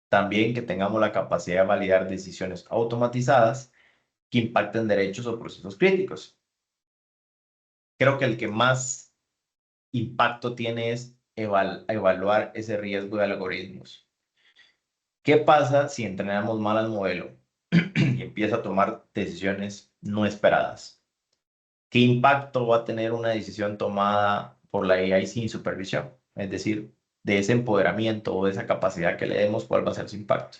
También que tengamos la capacidad de validar decisiones automatizadas que impacten derechos o procesos críticos. Creo que el que más impacto tiene es evaluar ese riesgo de algoritmos. ¿Qué pasa si entrenamos mal al modelo y empieza a tomar decisiones no esperadas? ¿Qué impacto va a tener una decisión tomada por la AI sin supervisión? Es decir, de ese empoderamiento o de esa capacidad que le demos, ¿cuál va a ser su impacto?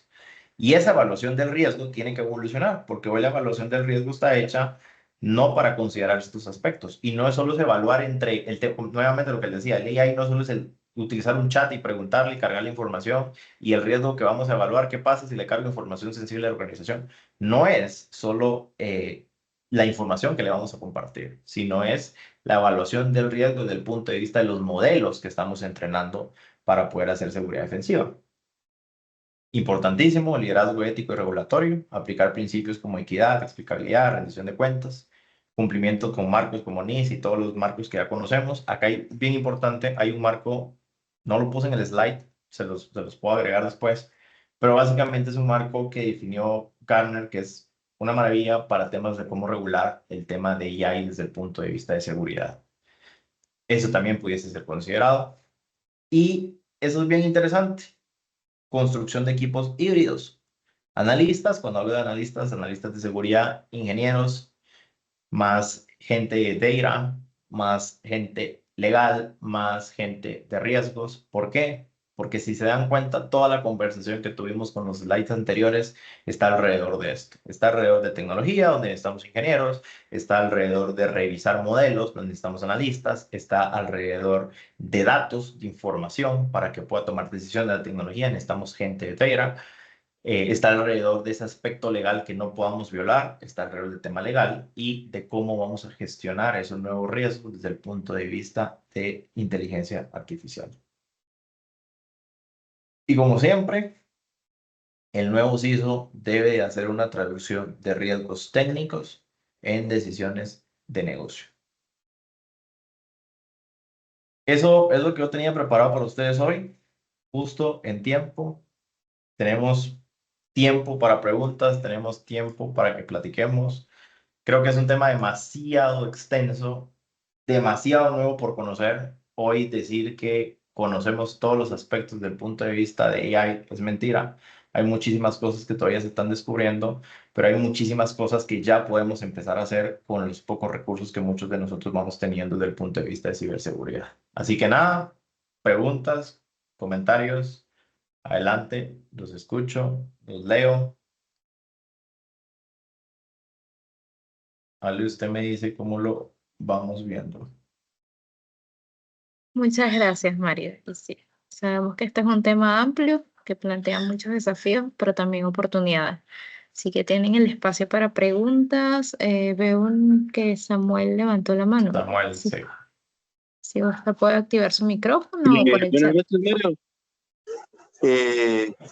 Y esa evaluación del riesgo tiene que evolucionar, porque hoy la evaluación del riesgo está hecha no para considerar estos aspectos. Y no es solo evaluar nuevamente lo que les decía, el AI no solo es el utilizar un chat y preguntarle y cargar la información y el riesgo que vamos a evaluar, qué pasa si le cargo información sensible a la organización. No es solo la información que le vamos a compartir, sino es la evaluación del riesgo desde el punto de vista de los modelos que estamos entrenando para poder hacer seguridad defensiva. Importantísimo, liderazgo ético y regulatorio, aplicar principios como equidad, explicabilidad, rendición de cuentas, cumplimiento con marcos como NIS y todos los marcos que ya conocemos. Acá hay, bien importante, hay un marco, no lo puse en el slide, se los puedo agregar después, pero básicamente es un marco que definió Gartner, que es una maravilla para temas de cómo regular el tema de AI desde el punto de vista de seguridad. Eso también pudiese ser considerado. Y eso es bien interesante. Construcción de equipos híbridos. Analistas, cuando hablo de analistas, analistas de seguridad, ingenieros, más gente de data, más gente legal, más gente de riesgos. ¿Por qué? Porque si se dan cuenta, toda la conversación que tuvimos con los slides anteriores está alrededor de esto. Está alrededor de tecnología, donde necesitamos ingenieros, está alrededor de revisar modelos, donde necesitamos analistas, está alrededor de datos, de información, para que pueda tomar decisiones de la tecnología, necesitamos gente de data. Está alrededor de ese aspecto legal que no podamos violar, está alrededor del tema legal y de cómo vamos a gestionar esos nuevos riesgos desde el punto de vista de inteligencia artificial. Y como siempre, el nuevo CISO debe hacer una traducción de riesgos técnicos en decisiones de negocio. Eso es lo que yo tenía preparado para ustedes hoy, justo en tiempo. Tenemos tiempo para preguntas, tenemos tiempo para que platiquemos. Creo que es un tema demasiado extenso, demasiado nuevo por conocer. Hoy decir que conocemos todos los aspectos del punto de vista de AI es mentira. Hay muchísimas cosas que todavía se están descubriendo, pero hay muchísimas cosas que ya podemos empezar a hacer con los pocos recursos que muchos de nosotros vamos teniendo desde el punto de vista de ciberseguridad. Así que nada, preguntas, comentarios, adelante, los escucho, los leo. Ale, usted me dice cómo lo vamos viendo. Muchas gracias, Mario. Y sí, sabemos que este es un tema amplio que plantea muchos desafíos, pero también oportunidades. Así que tienen el espacio para preguntas. Veo que Samuel levantó la mano. Samuel, Sí, sí. si usted puede activar su micrófono o por el Buenas chat. noches, Mario.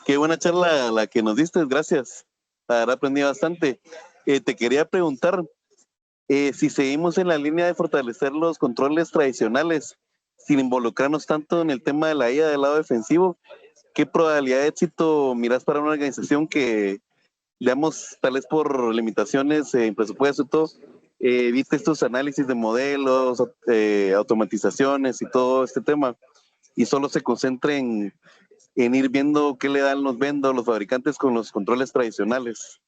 Qué buena charla la que nos diste, gracias. La verdad aprendí bastante. Te quería preguntar si seguimos en la línea de fortalecer los controles tradicionales sin involucrarnos tanto en el tema de la IA del lado defensivo. ¿Qué probabilidad de éxito miras para una organización que, digamos, tal vez por limitaciones en presupuesto y todo, evite estos análisis de modelos, automatizaciones y todo este tema y solo se concentre en ir viendo qué le dan los fabricantes con los controles tradicionales?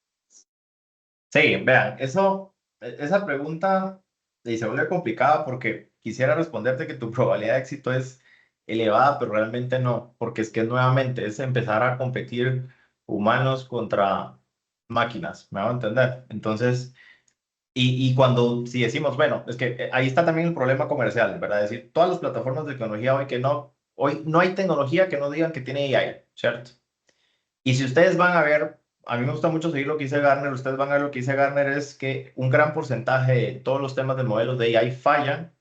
Sí, vean, esa pregunta se vuelve complicada porque quisiera responderte que tu probabilidad de éxito es elevada, pero realmente no, porque es que nuevamente es empezar a competir humanos contra máquinas, ¿me hago entender? Entonces, y cuando, si decimos, bueno, es que ahí está también el problema comercial, ¿verdad? Es decir, todas las plataformas de tecnología hoy no hay tecnología que no digan que tiene AI, ¿cierto? Y si ustedes van a ver, a mí me gusta mucho seguir lo que dice Gartner, ustedes van a ver lo que dice Gartner es que un gran porcentaje de todos los temas de modelos de AI fallan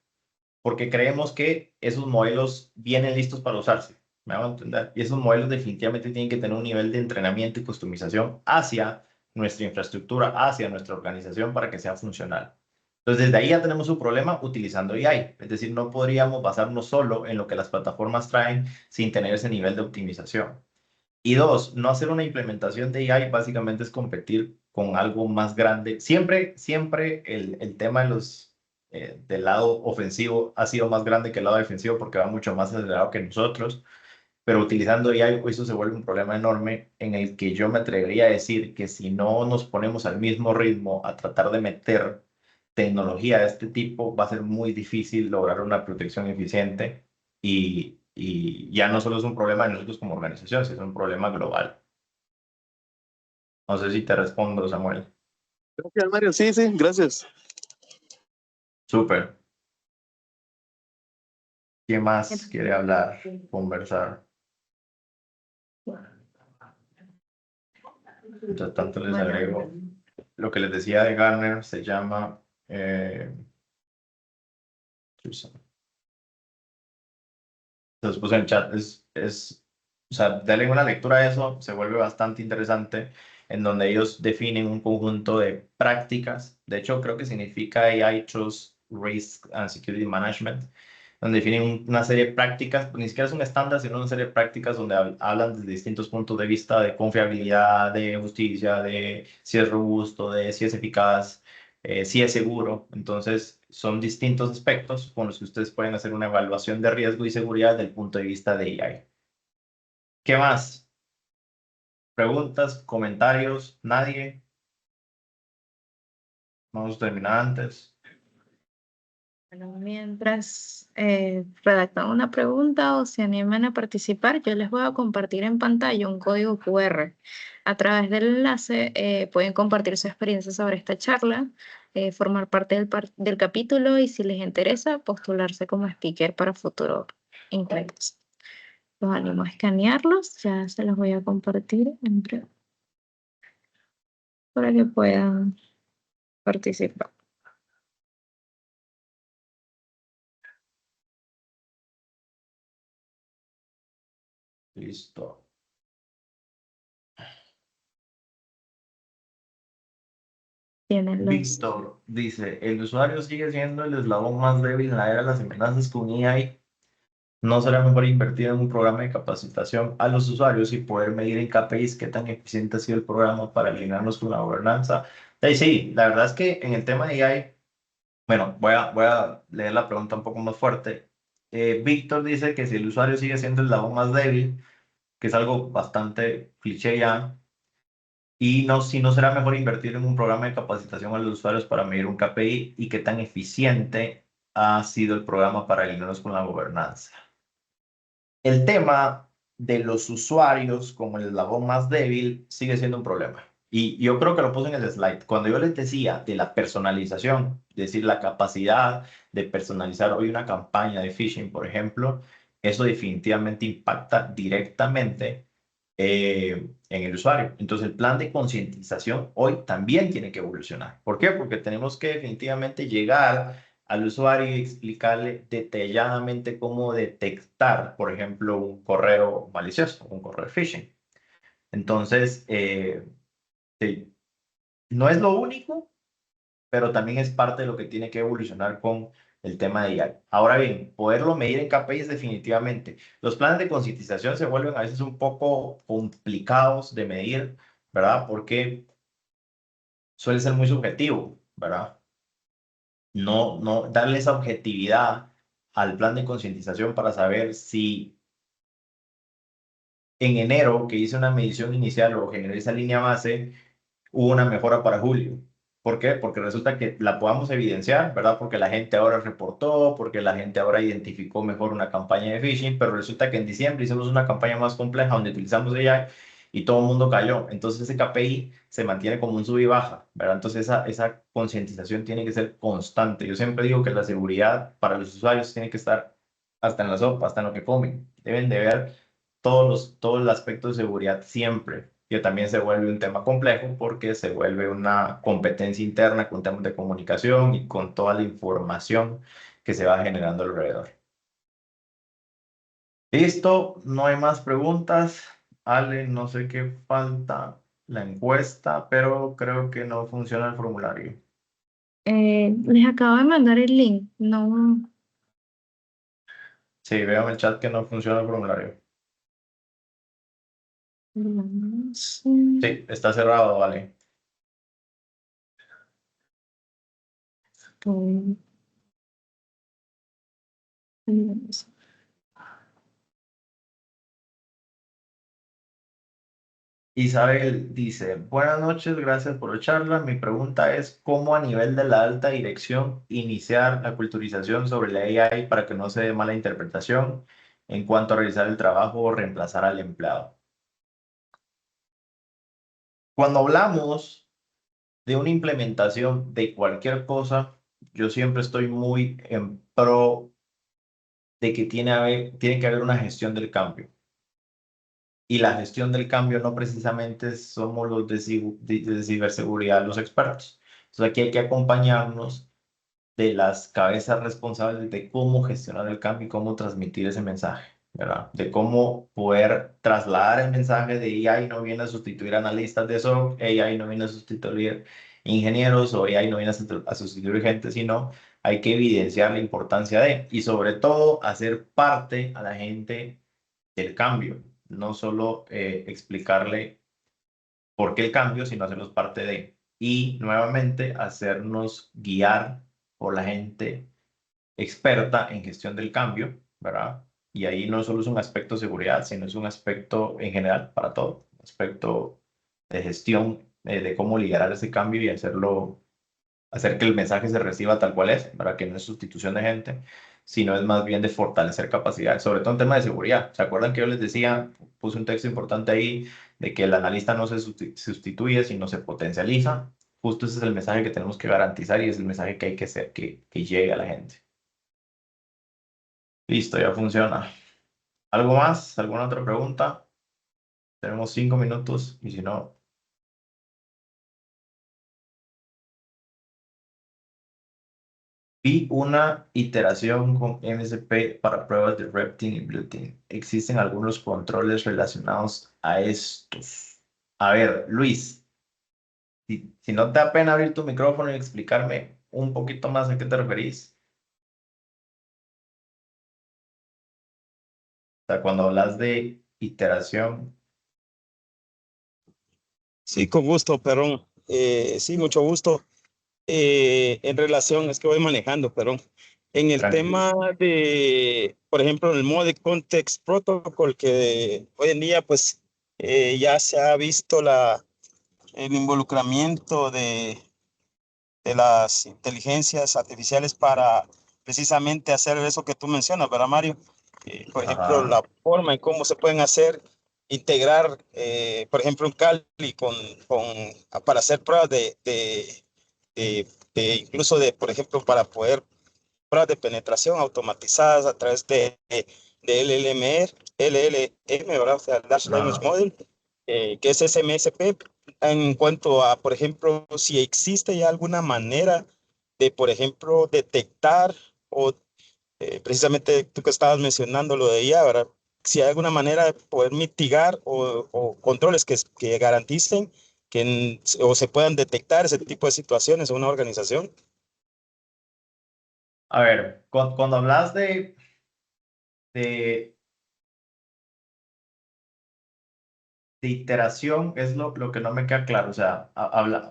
porque creemos que esos modelos vienen listos para usarse. ¿Me hago entender? Y esos modelos definitivamente tienen que tener un nivel de entrenamiento y customización hacia nuestra infraestructura, hacia nuestra organización para que sea funcional. Entonces, desde ahí ya tenemos un problema utilizando AI. Es decir, no podríamos basarnos solo en lo que las plataformas traen sin tener ese nivel de optimización. Y dos, no hacer una implementación de AI básicamente es competir con algo más grande. Siempre el tema del lado ofensivo ha sido más grande que el lado defensivo porque va mucho más acelerado que nosotros, pero utilizando AI eso se vuelve un problema enorme en el que yo me atrevería a decir que si no nos ponemos al mismo ritmo a tratar de meter tecnología de este tipo, va a ser muy difícil lograr una protección eficiente y ya no solo es un problema de nosotros como organización, sino es un problema global. No sé si te respondo, Samuel. Gracias, Mario. Sí, sí, gracias. Súper. ¿Quién más quiere hablar, conversar? Mientras tanto les Bueno, agrego lo que les decía de Garner, se llama... entonces puse en chat, o sea, darle una lectura a eso se vuelve bastante interesante, en donde ellos definen un conjunto de prácticas, de hecho creo que significa AI Trust, Risk and Security Management, donde definen una serie de prácticas, ni siquiera es un estándar, sino una serie de prácticas donde hablan desde distintos puntos de vista de confiabilidad, de justicia, de si es robusto, de si es eficaz, si es seguro. Entonces, son distintos aspectos con los que ustedes pueden hacer una evaluación de riesgo y seguridad desde el punto de vista de AI. ¿Qué más? ¿Preguntas, comentarios? ¿Nadie? Vamos a terminar antes. bueno, mientras redactan una pregunta o se animan a participar, yo les voy a compartir en pantalla un código QR. A través del enlace pueden compartir su experiencia sobre esta charla, formar parte del capítulo y si les interesa, postularse como speaker para futuros encuentros. Los animo a escanearlos, ya se los voy a compartir para que puedan participar. Listo. Tienen los... Víctor dice, el usuario sigue siendo el eslabón más débil en la era de las amenazas con AI. ¿No será mejor invertir en un programa de capacitación a los usuarios y poder medir en KPIs qué tan eficiente ha sido el programa para alinearnos con la gobernanza? Sí, la verdad es que en el tema de AI, bueno, voy a leer la pregunta un poco más fuerte. Víctor dice que si el usuario sigue siendo el eslabón más débil, que es algo bastante cliché ya, y no, si no será mejor invertir en un programa de capacitación a los usuarios para medir un KPI y qué tan eficiente ha sido el programa para alinearnos con la gobernanza. El tema de los usuarios como el eslabón más débil sigue siendo un problema. Y yo creo que lo puse en el slide. Cuando yo les decía de la personalización, es decir, la capacidad de personalizar hoy una campaña de phishing, por ejemplo, eso definitivamente impacta directamente en el usuario. Entonces, el plan de concientización hoy también tiene que evolucionar. ¿Por qué? Porque tenemos que definitivamente llegar al usuario y explicarle detalladamente cómo detectar, por ejemplo, un correo malicioso, un correo de phishing. Entonces, sí, no es lo único, pero también es parte de lo que tiene que evolucionar con el tema de AI. Ahora bien, poderlo medir en KPIs definitivamente. Los planes de concientización se vuelven a veces un poco complicados de medir, ¿verdad? Porque suele ser muy subjetivo, ¿verdad? No darle esa objetividad al plan de concientización para saber si en enero, que hice una medición inicial o generé esa línea base, hubo una mejora para julio. ¿Por qué? Porque resulta que la podamos evidenciar, ¿verdad? Porque la gente ahora reportó, porque la gente ahora identificó mejor una campaña de phishing, pero resulta que en diciembre hicimos una campaña más compleja donde utilizamos AI y todo el mundo cayó. Entonces ese KPI se mantiene como un sub y baja, ¿verdad? Entonces esa concientización tiene que ser constante. Yo siempre digo que la seguridad para los usuarios tiene que estar hasta en la sopa, hasta en lo que comen. Deben de ver todo el aspecto de seguridad siempre, que también se vuelve un tema complejo porque se vuelve una competencia interna con temas de comunicación y con toda la información que se va generando alrededor. Listo, no hay más preguntas. Ale, no sé qué falta la encuesta, pero creo que no funciona el formulario. Les acabo de mandar el link. No, Sí, veo en el chat que no funciona el formulario. no sé. Sí, está cerrado, vale. No sé. Isabel dice, buenas noches, gracias por la charla. Mi pregunta es, ¿cómo a nivel de la alta dirección iniciar la culturización sobre la AI para que no se dé mala interpretación en cuanto a realizar el trabajo o reemplazar al empleado? Cuando hablamos de una implementación de cualquier cosa, yo siempre estoy muy en pro de que tiene que haber una gestión del cambio. Y la gestión del cambio no precisamente somos los de ciberseguridad los expertos. Entonces aquí hay que acompañarnos de las cabezas responsables de cómo gestionar el cambio y cómo transmitir ese mensaje, ¿verdad? De cómo poder trasladar el mensaje de AI no viene a sustituir analistas de SOC, AI no viene a sustituir ingenieros o AI no viene a sustituir gente, sino hay que evidenciar la importancia de, y sobre todo hacer parte a la gente del cambio, no solo explicarle por qué el cambio, sino hacerlos parte de. Y nuevamente hacernos guiar por la gente experta en gestión del cambio, ¿verdad? Y ahí no solo es un aspecto de seguridad, sino es un aspecto en general para todo, un aspecto de gestión, de cómo liderar ese cambio y hacerlo, hacer que el mensaje se reciba tal cual es, para que no es sustitución de gente, sino es más bien de fortalecer capacidades, sobre todo en tema de seguridad. ¿Se acuerdan que yo les decía, puse un texto importante ahí, de que el analista no se sustituye, sino se potencializa? Justo ese es el mensaje que tenemos que garantizar y es el mensaje que hay que hacer que llegue a la gente. Listo, ya funciona. ¿Algo más? ¿Alguna otra pregunta? Tenemos 5 minutos y si no, vi una iteración con MSP para pruebas de Red Team y Blue Team. Existen algunos controles relacionados a estos. A ver, Luis, si no te da pena abrir tu micrófono y explicarme un poquito más a qué te referís. sea, cuando hablas de iteración. Sí, con gusto, perdón. Sí, mucho gusto. En relación, es que voy manejando, perdón. En el Tranquilo. tema de, por ejemplo, el Mode Context Protocol, que hoy en día, pues, ya se ha visto el involucramiento de las inteligencias artificiales para precisamente hacer eso que tú mencionas, ¿verdad, Mario? Por ejemplo, Ajá. la forma en cómo se pueden hacer, integrar, por ejemplo, un Cali con, para hacer pruebas de, incluso de, por ejemplo, para poder pruebas de penetración automatizadas a través de LLM, ¿verdad? O sea, Large Language Ajá. Model, que es SMSP, en cuanto a, por ejemplo, si existe ya alguna manera de, por ejemplo, detectar o precisamente tú que estabas mencionando lo de IA, ¿verdad? Si hay alguna manera de poder mitigar o controles que garanticen o se puedan detectar ese tipo de situaciones en una organización. A ver, cuando hablas de, de iteración, es lo que no me queda claro. O sea,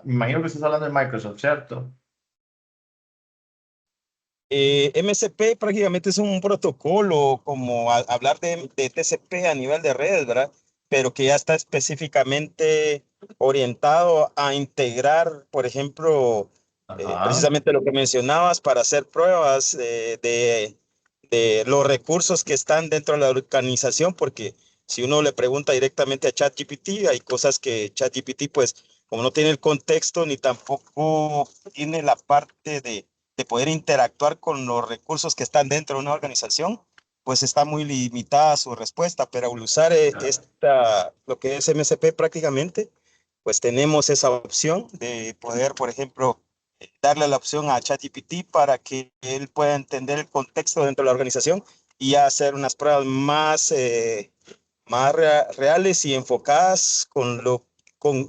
me imagino que estás hablando de Microsoft, ¿cierto? MCP prácticamente es un protocolo como hablar de TCP a nivel de redes, ¿verdad? Pero que ya está específicamente orientado a integrar, por ejemplo, Ajá. precisamente lo que mencionabas para hacer pruebas de los recursos que están dentro de la organización, porque si uno le pregunta directamente a ChatGPT, hay cosas que ChatGPT, pues, como no tiene el contexto ni tampoco tiene la parte de poder interactuar con los recursos que están dentro de una organización, pues está muy limitada su respuesta, pero al usar lo que es MCP prácticamente, pues tenemos esa opción de poder, por ejemplo, darle la opción a ChatGPT para que él pueda entender el contexto dentro de la organización y hacer unas pruebas más reales y enfocadas con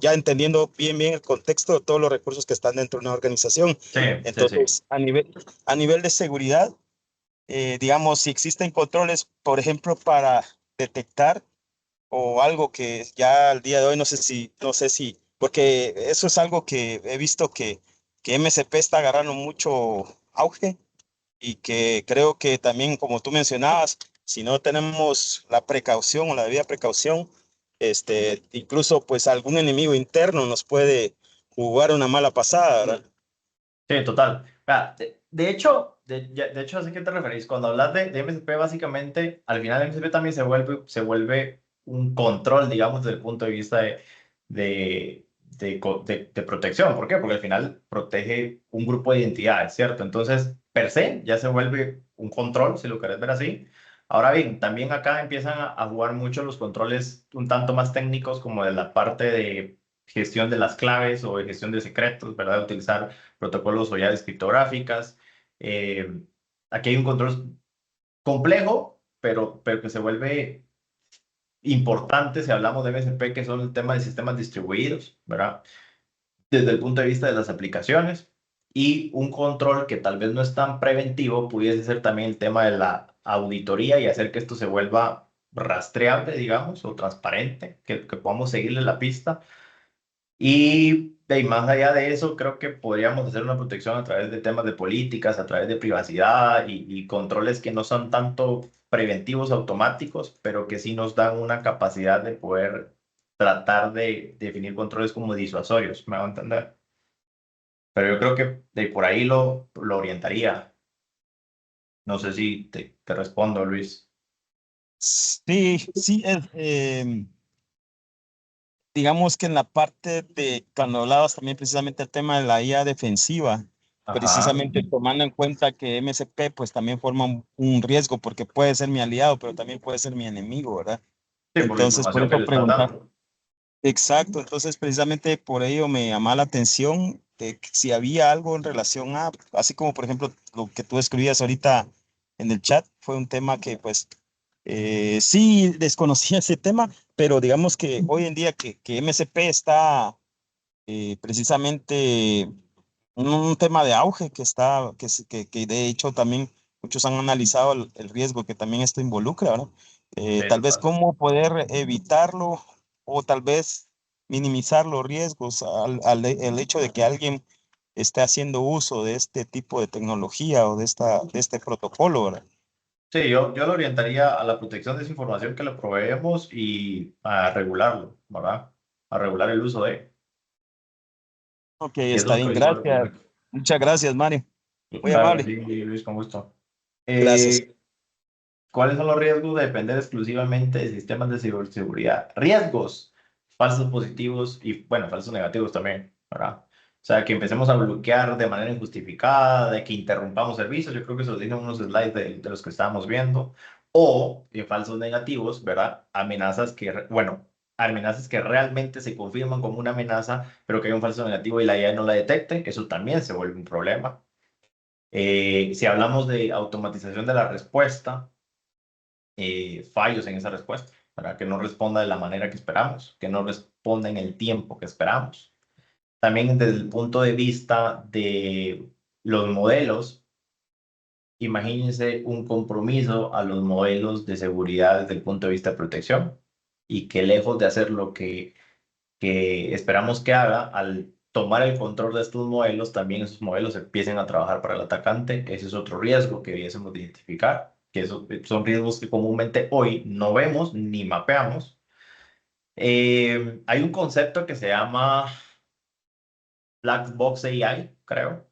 ya entendiendo bien el contexto de todos los recursos que están dentro de una organización. Sí, sí, sí. Entonces, a nivel de seguridad, digamos, si existen controles, por ejemplo, para detectar o algo que ya al día de hoy no sé si, porque eso es algo que he visto que MSP está agarrando mucho auge y que creo que también, como tú mencionabas, si no tenemos la precaución o la debida precaución, incluso pues algún enemigo interno nos puede jugar una mala pasada, ¿verdad? Sí, total. Vea, de hecho, de hecho, ¿a qué te referís? Cuando hablas de MCP, básicamente, al final MCP también se vuelve un control, digamos, desde el punto de vista de protección. ¿Por qué? Porque al final protege un grupo de identidades, ¿cierto? Entonces, per se, ya se vuelve un control, si lo querés ver así. Ahora bien, también acá empiezan a jugar mucho los controles un tanto más técnicos, como de la parte de gestión de las claves o de gestión de secretos, ¿verdad? Utilizar protocolos o llaves criptográficas. Eh, Aquí hay un control complejo, pero que se vuelve importante si hablamos de MSP, que son el tema de sistemas distribuidos, ¿verdad? Desde el punto de vista de las aplicaciones. Y un control que tal vez no es tan preventivo, pudiese ser también el tema de la auditoría y hacer que esto se vuelva rastreable, digamos, o transparente, que podamos seguirle la pista. Y más allá de eso, creo que podríamos hacer una protección a través de temas de políticas, a través de privacidad y controles que no son tanto preventivos automáticos, pero que sí nos dan una capacidad de poder tratar de definir controles como disuasorios, ¿me va a entender? Pero yo creo que de por ahí lo orientaría. No sé si te respondo, Luis. Sí, sí, digamos que en la parte de, cuando hablabas también precisamente el tema de la IA defensiva, Ajá. precisamente tomando en cuenta que MSP pues también forma un riesgo porque puede ser mi aliado, pero también puede ser mi enemigo, ¿verdad? Sí, por la Entonces, por información que eso le estás preguntar. dando. Exacto, entonces precisamente por ello me llamaba la atención de que si había algo en relación a, así como por ejemplo lo que tú escribías ahorita en el chat, fue un tema que pues sí desconocía ese tema, pero digamos que hoy en día que MSP está precisamente un tema de auge que que de hecho también muchos han analizado el riesgo que también esto involucra, ¿verdad? Sí, Tal vez total. cómo poder evitarlo o tal vez minimizar los riesgos el hecho de que alguien esté haciendo uso de este tipo de tecnología o de este protocolo, ¿verdad? Sí, yo lo orientaría a la protección de esa información que le proveemos y a regularlo, ¿verdad? A regular el uso de. Ok, Y eso está es lo bien, que hizo el gracias. público. Muchas gracias, Mario. Muy Claro que amable. sí, Luis, con gusto. Gracias. ¿Cuáles son los riesgos de depender exclusivamente de sistemas de ciberseguridad? Riesgos, falsos positivos y, bueno, falsos negativos también, ¿verdad? O sea, que empecemos a bloquear de manera injustificada, de que interrumpamos servicios, yo creo que se los dije en unos slides de los que estábamos viendo, o falsos negativos, ¿verdad? Amenazas amenazas que realmente se confirman como una amenaza, pero que hay un falso negativo y la IA no la detecte, eso también se vuelve un problema. Si hablamos de automatización de la respuesta, fallos en esa respuesta, para que no responda de la manera que esperamos, que no responda en el tiempo que esperamos. También desde el punto de vista de los modelos, imagínense un compromiso a los modelos de seguridad desde el punto de vista de protección y que lejos de hacer lo que esperamos que haga, al tomar el control de estos modelos, también esos modelos empiecen a trabajar para el atacante. Ese es otro riesgo que debiésemos de identificar, que son riesgos que comúnmente hoy no vemos ni mapeamos. Hay un concepto que se llama Black Box AI, creo,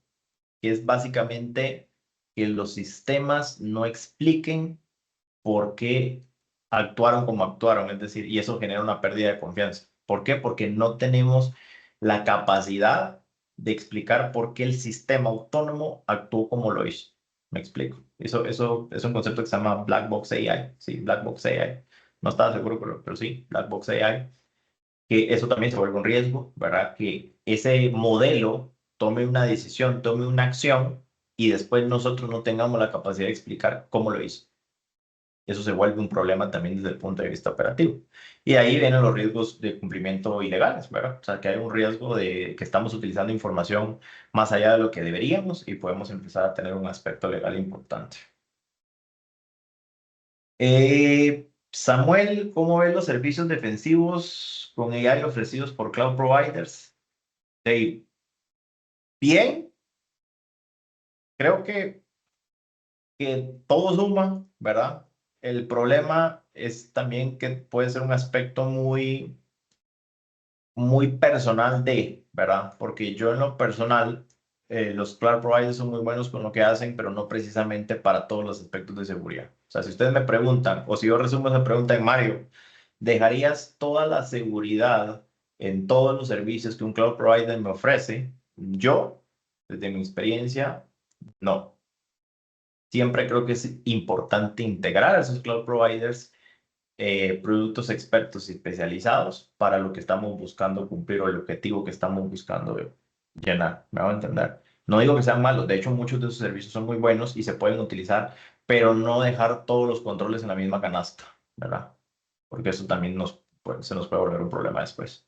que es básicamente que los sistemas no expliquen por qué actuaron como actuaron, es decir, y eso genera una pérdida de confianza. ¿Por qué? Porque no tenemos la capacidad de explicar por qué el sistema autónomo actuó como lo hizo. ¿Me explico? Eso es un concepto que se llama Black Box AI. Sí, Black Box AI. No estaba seguro, pero sí, Black Box AI. Que eso también se vuelve un riesgo, ¿verdad? Que ese modelo tome una decisión, tome una acción y después nosotros no tengamos la capacidad de explicar cómo lo hizo. Eso se vuelve un problema también desde el punto de vista operativo. Y ahí vienen los riesgos de cumplimiento ilegales, ¿verdad? O sea, que hay un riesgo de que estamos utilizando información más allá de lo que deberíamos y podemos empezar a tener un aspecto legal importante. Samuel, ¿cómo ves los servicios defensivos con AI ofrecidos por cloud providers? Sí, bien, creo que todo suma, ¿verdad? El problema es también que puede ser un aspecto muy personal ¿verdad? Porque yo en lo personal, los cloud providers son muy buenos con lo que hacen, pero no precisamente para todos los aspectos de seguridad. O sea, si ustedes me preguntan, o si yo resumo esa pregunta en Mario, ¿dejarías toda la seguridad en todos los servicios que un cloud provider me ofrece? Yo, desde mi experiencia, no. Siempre creo que es importante integrar a esos cloud providers productos expertos y especializados para lo que estamos buscando cumplir o el objetivo que estamos buscando llenar. ¿Me van a entender? No digo que sean malos, de hecho muchos de esos servicios son muy buenos y se pueden utilizar, pero no dejar todos los controles en la misma canasta, ¿verdad? Porque eso también se nos puede volver un problema después.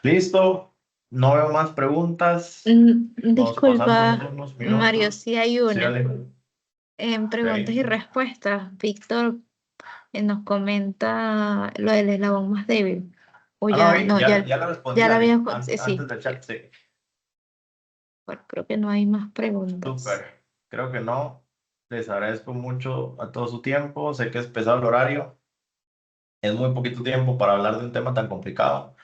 ¿Listo? No veo más preguntas. Vamos pasando Disculpa, unos Mario, minutos. sí hay Sí, una. dale. En preguntas y Ok. respuestas, Víctor nos comenta lo del eslabón más débil. O Ah, no, ya, no, ya le respondí, ya la Ale, había, sí, antes sí. del chat, sí. Bueno, creo que no hay más preguntas. Súper. Creo que no. Les agradezco mucho a todo su tiempo. Sé que es pesado el horario. Es muy poquito tiempo para hablar de un tema tan complicado.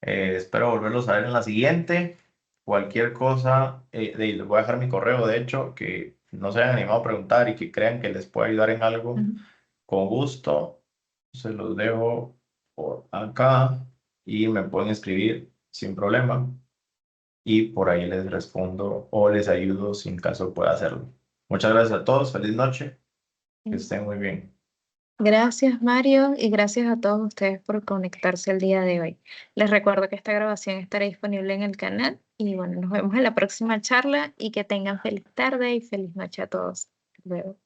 Espero volverlos a ver en la siguiente. Cualquier cosa, les voy a dejar mi correo, de hecho, que no se hayan animado a preguntar y que crean que les pueda ayudar en algo. Ujú. Con gusto, se los dejo por acá y me pueden escribir sin problema. Y por ahí les respondo o les ayudo si en caso pueda hacerlo. Muchas gracias a todos, feliz noche, que estén muy bien. Gracias, Mario, y gracias a todos ustedes por conectarse el día de hoy. Les recuerdo que esta grabación estará disponible en el canal y bueno, nos vemos en la próxima charla y que tengan feliz tarde y feliz noche a todos. Hasta luego.